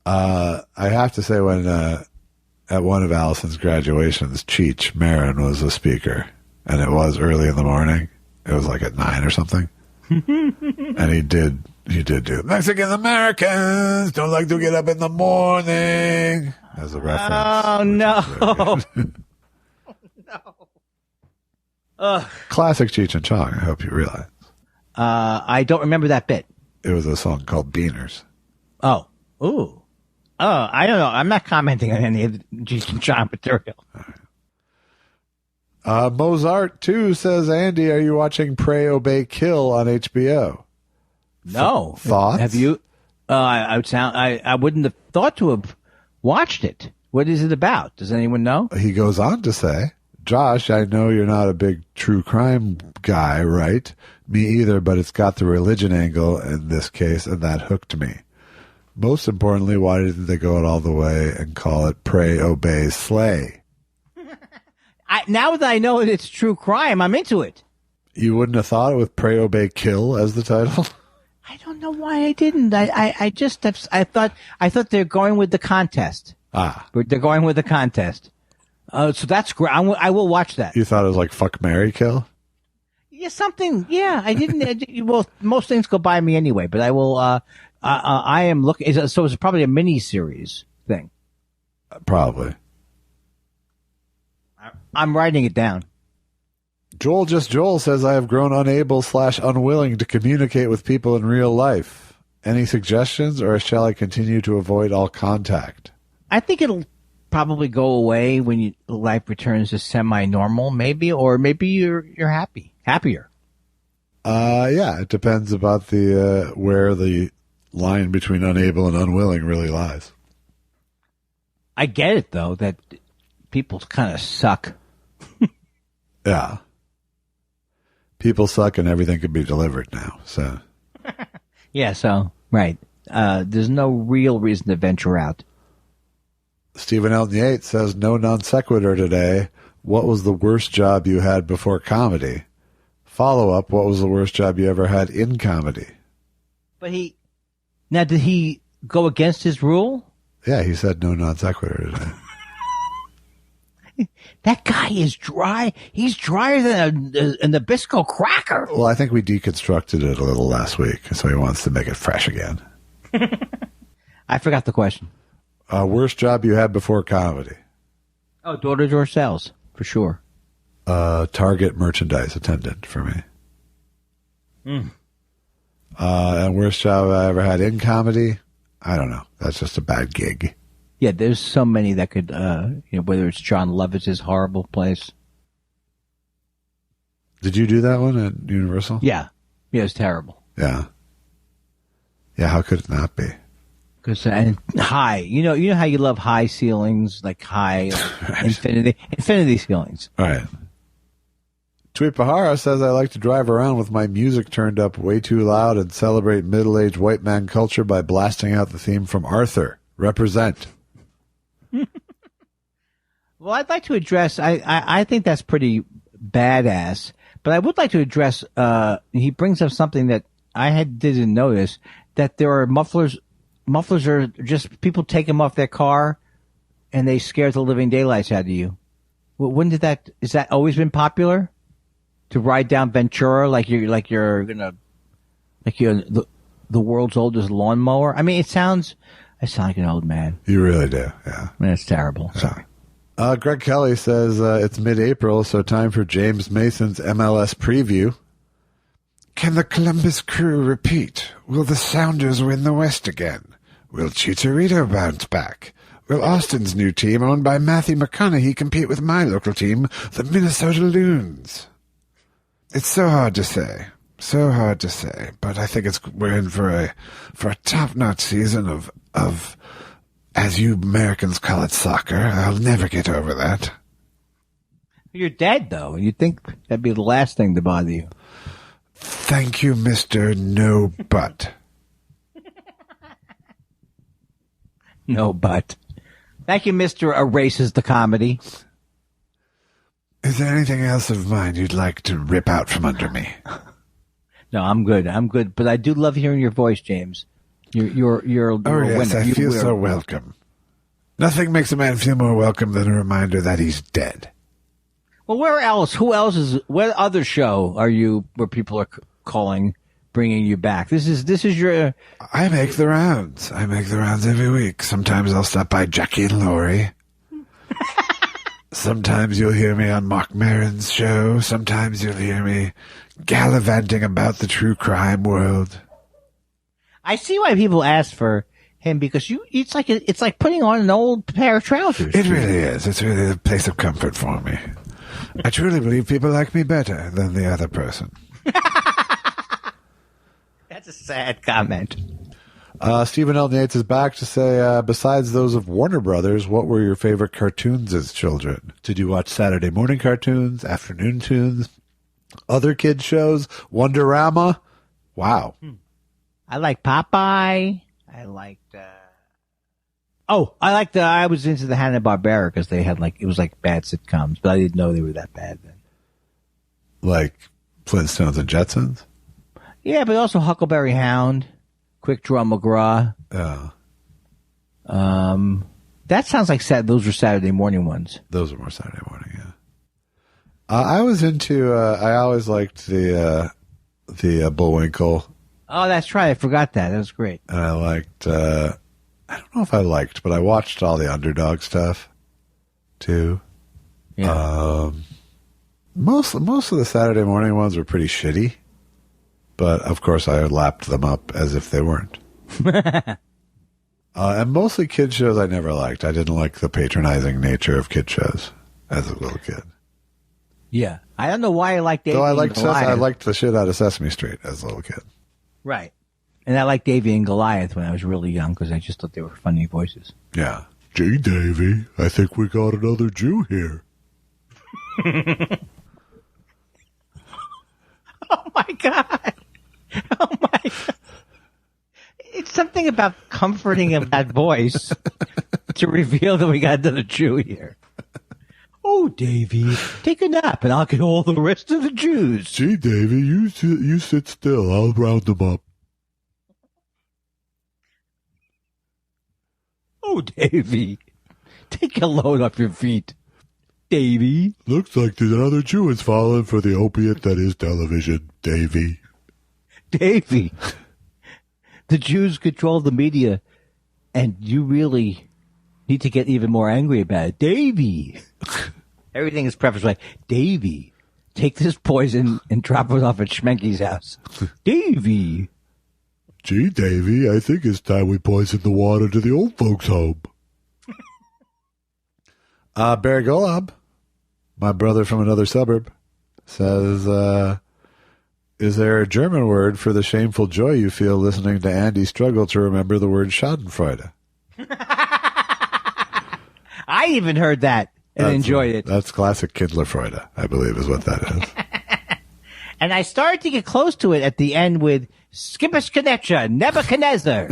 I have to say when, at one of Allison's graduations, Cheech Marin was a speaker, and it was early in the morning. It was like at 9 or something. And he did do Mexican Americans don't like to get up in the morning as a reference. Oh no. No. Classic Cheech and Chong, I hope you realize. I don't remember that bit. It was a song called Beaners. Oh. Ooh. Oh, I don't know. I'm not commenting on any of the Cheech and Chong material. Mozart, too, says, Andy, are you watching Pray, Obey, Kill on HBO? No. Thoughts? Have you? I wouldn't have thought to have watched it. What is it about? Does anyone know? He goes on to say, Josh, I know you're not a big true crime guy, right? Me either, but it's got the religion angle in this case, and that hooked me. Most importantly, why didn't they go it all the way and call it Pray, Obey, Slay? Now that I know it's true crime, I'm into it. You wouldn't have thought it with Pray, Obey, Kill as the title? I don't know why I didn't. I thought they're going with the contest. They're going with the contest. So that's great. I will watch that. You thought it was like Fuck, Marry, Kill? Yeah, something. Yeah, I didn't. Well, most things go by me anyway, but I will. I am looking. So it's probably a mini series thing. Probably. I'm writing it down. Joel says, I have grown unable/unwilling to communicate with people in real life. Any suggestions, or shall I continue to avoid all contact? I think it'll probably go away when life returns to semi-normal, maybe, or maybe you're happier. Yeah, it depends about the where the line between unable and unwilling really lies. I get it though that people kind of suck. Yeah. People suck and everything can be delivered now, so. Yeah, so, right. There's no real reason to venture out. Stephen Elton Yates says, no non sequitur today. What was the worst job you had before comedy? Follow up, what was the worst job you ever had in comedy? But did he go against his rule? Yeah, he said no non sequitur today. That guy is dry. He's drier than a Nabisco cracker. Well, I think we deconstructed it a little last week, so he wants to make it fresh again. I forgot the question. Worst job you had before comedy? Oh, door-to-door sales, for sure. Target merchandise attendant for me. And worst job I ever had in comedy? I don't know. That's just a bad gig. Yeah, there's so many that could, whether it's John Lovitz's horrible place. Did you do that one at Universal? Yeah. Yeah, it was terrible. Yeah. Yeah, how could it not be? Because and high, you know how you love high ceilings, like high infinity ceilings. All right. Tweet Pahara says, I like to drive around with my music turned up way too loud and celebrate middle-aged white man culture by blasting out the theme from Arthur. Represent. Well, I'd like to address, I think that's pretty badass, but I would like to address, he brings up something that I didn't notice, that there are mufflers are just, people take them off their car and they scare the living daylights out of you. When did is that always been popular? To ride down Ventura like you're the world's oldest lawnmower? I mean, I sound like an old man. You really do, yeah. I mean, it's terrible. Yeah. Sorry. Greg Kelly says, it's mid-April, so time for James Mason's MLS preview. Can the Columbus Crew repeat? Will the Sounders win the West again? Will Chicharito bounce back? Will Austin's new team, owned by Matthew McConaughey, compete with my local team, the Minnesota Loons? It's so hard to say. So hard to say. But I think we're in for a top-notch season of, as you Americans call it, soccer. I'll never get over that. You're dead, though. You'd think that'd be the last thing to bother you. Thank you, Mr. No Butt. No Butt. Thank you, Mr. Erases the Comedy. Is there anything else of mine you'd like to rip out from under me? No, I'm good. But I do love hearing your voice, James. You're a yes, winner. I feel so welcome. Nothing makes a man feel more welcome than a reminder that he's dead. Well, where else? Who else is? What other show are you where people are calling, bringing you back? This is your. I make the rounds. Every week. Sometimes I'll stop by Jackie and Laurie. Sometimes you'll hear me on Mark Maron's show. Sometimes you'll hear me gallivanting about the true crime world. I see why people ask for him, because it's like putting on an old pair of trousers. It really is. It's really a place of comfort for me. I truly believe people like me better than the other person. That's a sad comment. Stephen L. Nates is back to say, besides those of Warner Brothers, what were your favorite cartoons as children? Did you watch Saturday morning cartoons, afternoon tunes, other kids shows, Wonderama? Wow. I like Popeye. I liked, I was into the Hanna-Barbera because they had it was like bad sitcoms, but I didn't know they were that bad then. Like Flintstones and Jetsons? Yeah, but also Huckleberry Hound, Quick Draw McGraw. That sounds like those were Saturday morning ones. Those were more Saturday morning, yeah. I was into, I always liked the Bullwinkle. Oh, that's right. I forgot that. That was great. And I liked, I don't know if I liked, but I watched all the Underdog stuff, too. Yeah. Most of the Saturday morning ones were pretty shitty, but of course I lapped them up as if they weren't. And mostly kid shows I never liked. I didn't like the patronizing nature of kid shows as a little kid. Yeah. I don't know why I liked Davey I liked the shit out of Sesame Street as a little kid. Right. And I liked Davey and Goliath when I was really young because I just thought they were funny voices. Yeah. Gee, Davey, I think we got another Jew here. Oh, my God. Oh, my God. It's something about comforting of that voice to reveal that we got another Jew here. Oh, Davey, take a nap and I'll get all the rest of the Jews. Gee, Davey, you sit still. I'll round them up. Oh, Davey, take a load off your feet. Davey. Looks like there's another Jew has fallen for the opiate that is television, Davey. Davey. The Jews control the media, and you really need to get even more angry about it. Davey. Everything is prefaced like, Davey, take this poison and drop it off at Schmenke's house. Davey. Gee, Davey, I think it's time we poison the water to the old folks' home. Barry Golub, my brother from another suburb, says, is there a German word for the shameful joy you feel listening to Andy struggle to remember the word Schadenfreude? I even heard that and enjoyed it. That's classic Kindler Freude, I believe is what that is. And I started to get close to it at the end with Skippersknetscher, Nebuchadnezzar.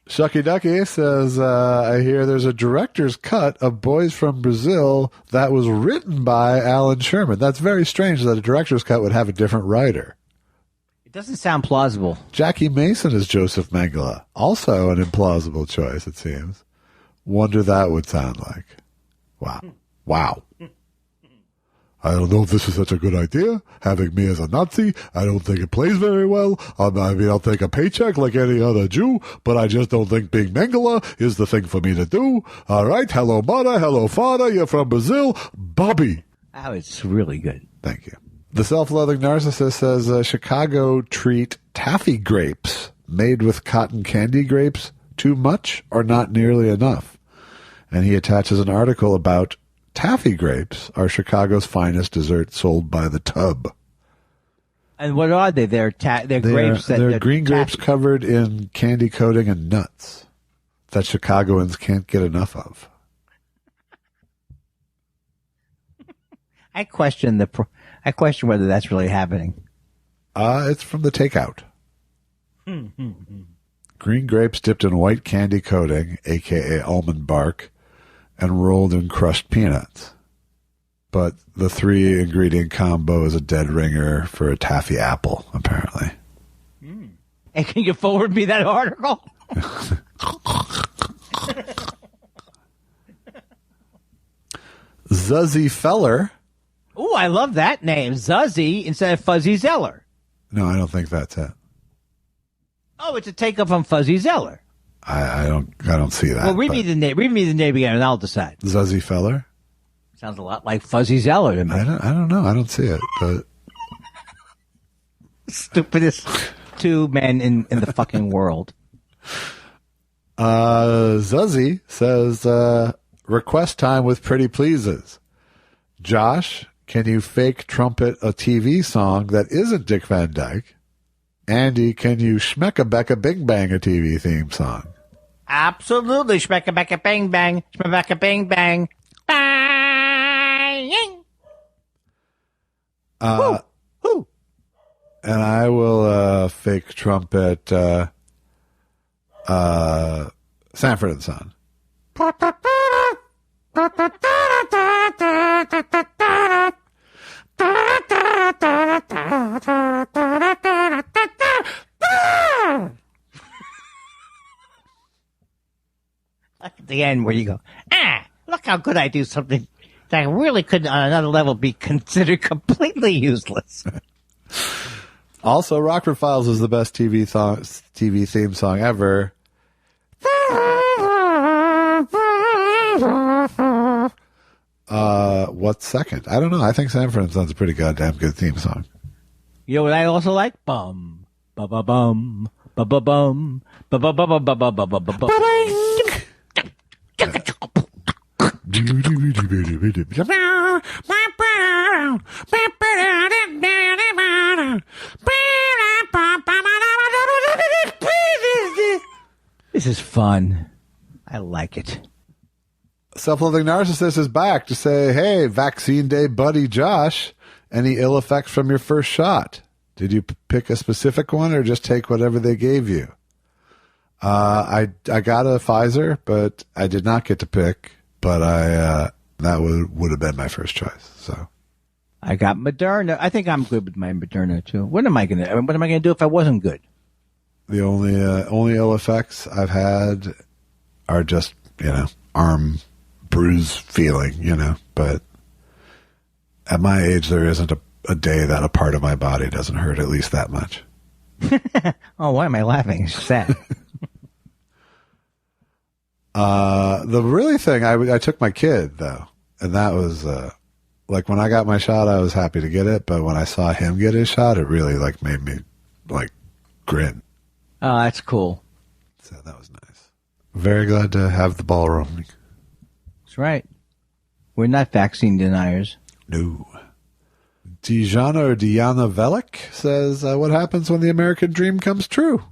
Shucky Ducky says, I hear there's a director's cut of Boys from Brazil that was written by Alan Sherman. That's very strange that a director's cut would have a different writer. It doesn't sound plausible. Jackie Mason is Joseph Mengele. Also an implausible choice, it seems. Wonder that would sound like. Wow. Wow. I don't know if this is such a good idea, having me as a Nazi. I don't think it plays very well. I mean, I'll take a paycheck like any other Jew, but I just don't think being Mengele is the thing for me to do. All right, hello, mother, hello, father, you're from Brazil. Bobby. Oh, it's really good. Thank you. The self-loathing narcissist says, Chicago treat taffy grapes made with cotton candy grapes too much or not nearly enough. And he attaches an article about taffy grapes are Chicago's finest dessert sold by the tub. And what are they? They're grapes. They're green grapes covered in candy coating and nuts that Chicagoans can't get enough of. I question whether that's really happening. It's from the takeout. Green grapes dipped in white candy coating, a.k.a. almond bark, and rolled in crushed peanuts. But the 3-ingredient combo is a dead ringer for a taffy apple, apparently. And can you forward me that article? Zuzzy Feller. Ooh, I love that name. Zuzzy instead of Fuzzy Zeller. No, I don't think that's it. Oh, it's a takeoff on Fuzzy Zeller. I don't see that. Well, read me the name again, and I'll decide. Zuzzy Feller. Sounds a lot like Fuzzy Zeller to me. I don't know. I don't see it. But stupidest two men in the fucking world. Zuzzy says, request time with pretty pleases. Josh, can you fake trumpet a TV song that isn't Dick Van Dyke? Andy, can you schmecka-becka bing bang a TV theme song? Absolutely. Schmecka-becka bang bang. Schmecka bang bang. Bang. Woo. And I will fake trumpet Sanford and Son. At the end where you go, look how good I do something that really could on another level be considered completely useless. Also, Rockford Files is the best TV theme song ever. What's second? I don't know. I think Sanford and Son's a pretty goddamn good theme song. You know what I also like? Bum, ba ba bum, ba ba bum, ba ba ba ba ba ba ba ba ba. This is fun. I like it. Self-Loathing Narcissist is back to say, hey, vaccine day buddy Josh, any ill effects from your first shot? Did you pick a specific one or just take whatever they gave you? I got a Pfizer, but I did not get to pick, but that would have been my first choice. So I got Moderna. I think I'm good with my Moderna too. What am I gonna do if I wasn't good? The only ill effects I've had are just, arm bruise feeling, but at my age, there isn't a day that a part of my body doesn't hurt at least that much. Oh, why am I laughing? It's sad. The really thing, I took my kid though, and that was, like when I got my shot, I was happy to get it, but when I saw him get his shot, it really made me grin. Oh, that's cool. So that was nice. Very glad to have the ball rolling. That's right. We're not vaccine deniers. No. Diana Velik says, what happens when the American dream comes true?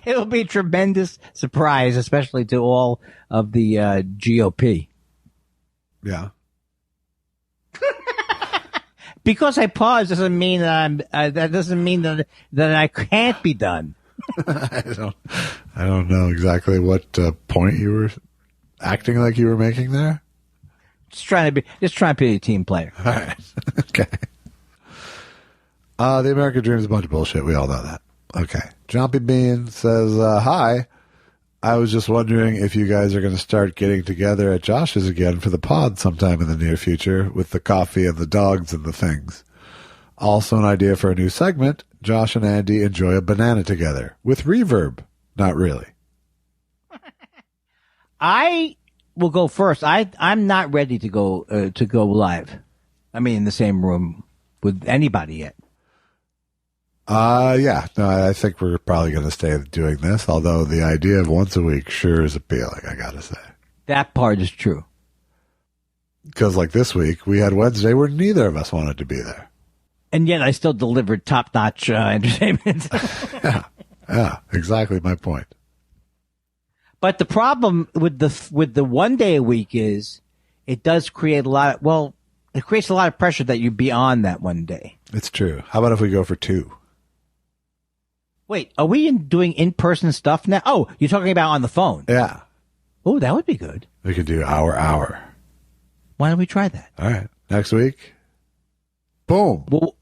It'll be a tremendous surprise, especially to all of the GOP. Yeah. Because I paused doesn't mean that that doesn't mean that I can't be done. I don't know exactly what point you were acting like you were making there. Just trying to be a team player. All right. Okay. The American dream is a bunch of bullshit. We all know that. Okay. Jumpy Bean says, hi. I was just wondering if you guys are going to start getting together at Josh's again for the pod sometime in the near future with the coffee and the dogs and the things. Also an idea for a new segment. Josh and Andy enjoy a banana together with reverb. Not really. I will go first. I'm not ready to go live. I mean, in the same room with anybody yet. Yeah. No, I think we're probably going to stay doing this, although the idea of once a week sure is appealing, I got to say. That part is true. Because this week, we had Wednesday where neither of us wanted to be there. And yet I still delivered top-notch entertainment. Yeah, exactly my point. But the problem with the 1 day a week is it does create it creates a lot of pressure that you be on that 1 day. It's true. How about if we go for 2? Wait, are we doing in-person stuff now? Oh, you're talking about on the phone? Yeah. Oh, that would be good. We could do hour. Why don't we try that? All right. Next week. Boom. Well,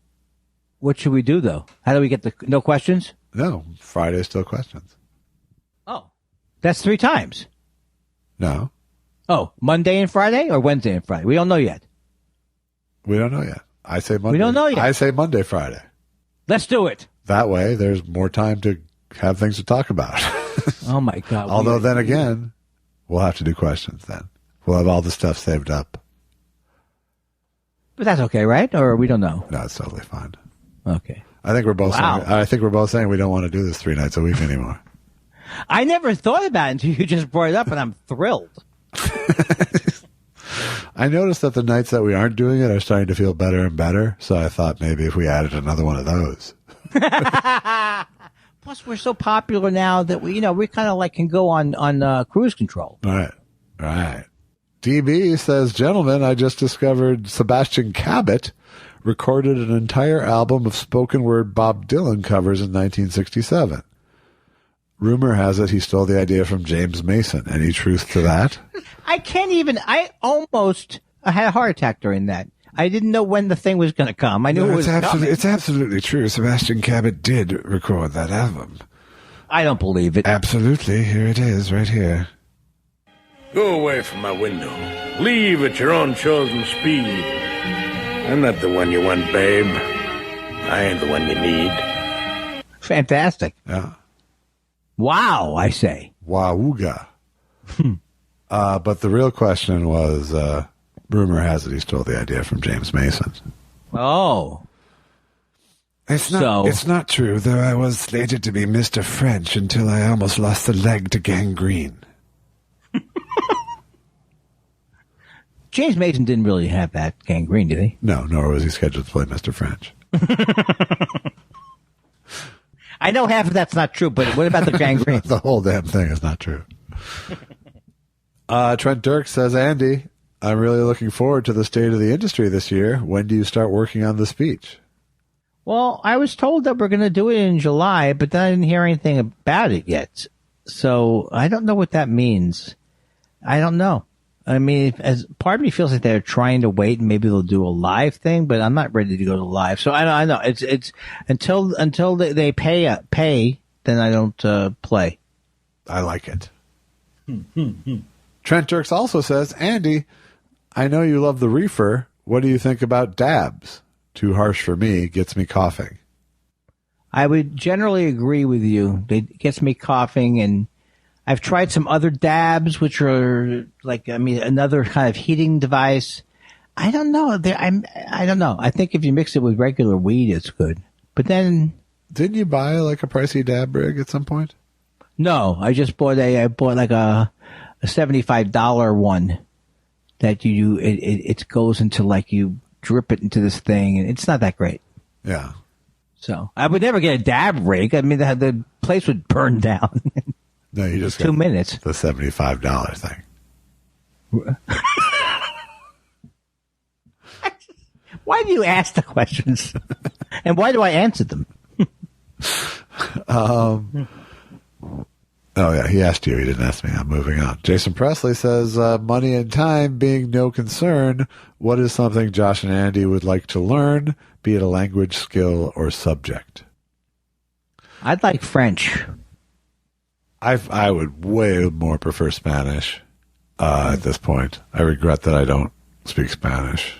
what should we do, though? How do we get no questions? No. Friday still questions. Oh. That's 3 times. No. Oh, Monday and Friday or Wednesday and Friday? We don't know yet. We don't know yet. I say Monday. We don't know yet. I say Monday, Friday. Let's do it. That way, there's more time to have things to talk about. Oh, my God. Although then again, we'll have to do questions then. We'll have all the stuff saved up. But that's okay, right? Or we don't know? No, it's totally fine. Okay. I think we're both saying we don't want to do this 3 nights a week anymore. I never thought about it until you just brought it up, and I'm thrilled. I noticed that the nights that we aren't doing it are starting to feel better and better. So I thought maybe if we added another one of those. Plus, we're so popular now that we kind of like can go on cruise control. Right. DB says, gentlemen, I just discovered Sebastian Cabot recorded an entire album of spoken word Bob Dylan covers in 1967. Rumor has it he stole the idea from James Mason. Any truth to that? I had a heart attack during that. I didn't know when the thing was going to come. I knew it was coming. It's absolutely true. Sebastian Cabot did record that album. I don't believe it. Absolutely. Here it is, right here. Go away from my window. Leave at your own chosen speed. I'm not the one you want, babe. I ain't the one you need. Fantastic. Yeah. Wow, I say. Wowooga. But the real question was, rumor has it he stole the idea from James Mason. Oh. It's not true, though I was slated to be Mr. French until I almost lost a leg to gangrene. James Mason didn't really have that gangrene, did he? No, nor was he scheduled to play Mr. French. I know half of that's not true, but what about the gangrene? The whole damn thing is not true. Trent Dirk says, Andy, I'm really looking forward to the state of the industry this year. When do you start working on the speech? Well, I was told that we're going to do it in July, but then I didn't hear anything about it yet. So I don't know what that means. I don't know. I mean, as part of me feels like they're trying to wait and maybe they'll do a live thing, but I'm not ready to go to live. So I know it's until they pay, then I don't play. I like it. Trent Dirks also says, Andy, I know you love the reefer. What do you think about dabs? Too harsh for me, gets me coughing. I would generally agree with you. It gets me coughing, and I've tried some other dabs, which are another kind of heating device. I don't know. I don't know. I think if you mix it with regular weed, it's good. But then, didn't you buy like a pricey dab rig at some point? No, I just bought a $75 one that you do. It goes into like you drip it into this thing, and it's not that great. Yeah. So I would never get a dab rig. I mean, the place would burn down. No, you just 2 minutes. The $75 thing. Why do you ask the questions? And why do I answer them? Oh, yeah, he asked you. He didn't ask me. I'm moving on. Jason Presley says, money and time being no concern, what is something Josh and Andy would like to learn, be it a language, skill, or subject? I'd like French. I would way more prefer Spanish at this point. I regret that I don't speak Spanish.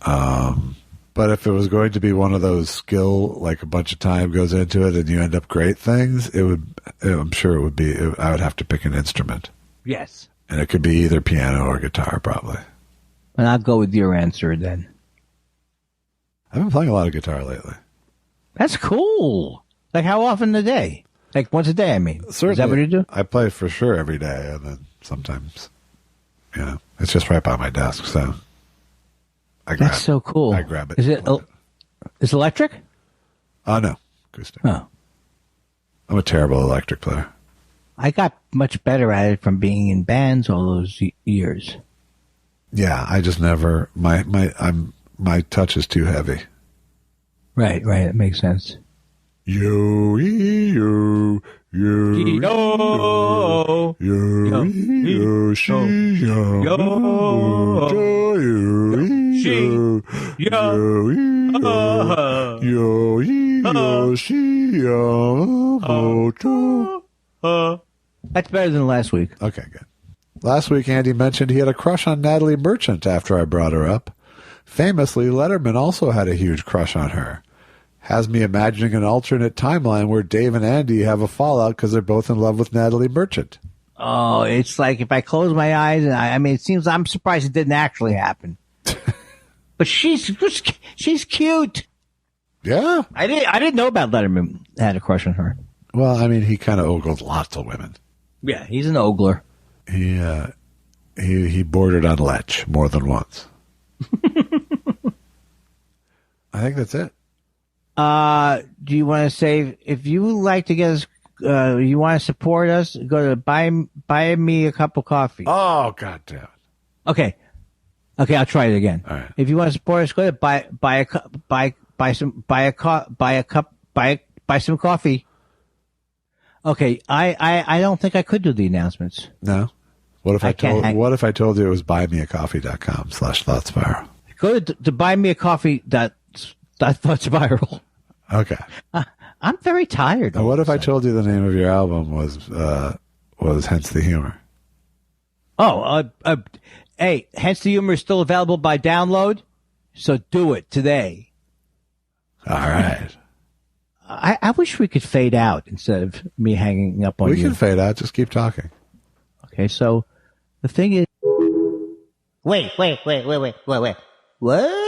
But if it was going to be one of those skill, like a bunch of time goes into it and you end up great things, I'm sure it would be, I would have to pick an instrument. Yes. And it could be either piano or guitar, probably. And I'll go with your answer then. I've been playing a lot of guitar lately. That's cool. Like how often a day? Like once a day, I mean. Certainly. Is that what you do? I play for sure every day, and then sometimes, it's just right by my desk, so. That's so cool. I grab it. Is it electric? No, acoustic. Oh. I'm a terrible electric player. I got much better at it from being in bands all those years. Yeah, I just never. My touch is too heavy. Right. It makes sense. Yo, yo, yo, yo, yo, yo, she, yo, That's better than last week. Okay, good. Last week, Andy mentioned he had a crush on Natalie Merchant after I brought her up. Famously, Letterman also had a huge crush on her. Has me imagining an alternate timeline where Dave and Andy have a fallout because they're both in love with Natalie Merchant. Oh, it's like if I close my eyes and it seems I'm surprised it didn't actually happen. But she's cute. Yeah. I didn't know about Letterman had a crush on her. Well, he kind of ogled lots of women. Yeah, he's an ogler. He he bordered on Lech more than once. I think that's it. Do you want to say, if you would like to get us, you want to support us, go to buy me a cup of coffee. Oh, God damn it. Okay, I'll try it again. All right. If you want to support us, go to buy some coffee. Okay, I don't think I could do the announcements. No? What if I told you it was buymeacoffee.com/thoughtspiral? Go to buymeacoffee.thoughtspiral. Okay. I'm very tired. What if I told you the name of your album was Hence the Humor? Hey, Hence the Humor is still available by download, so do it today. All right. I wish we could fade out instead of me hanging up on you. We can fade out. Just keep talking. Okay, so the thing is... Wait. What?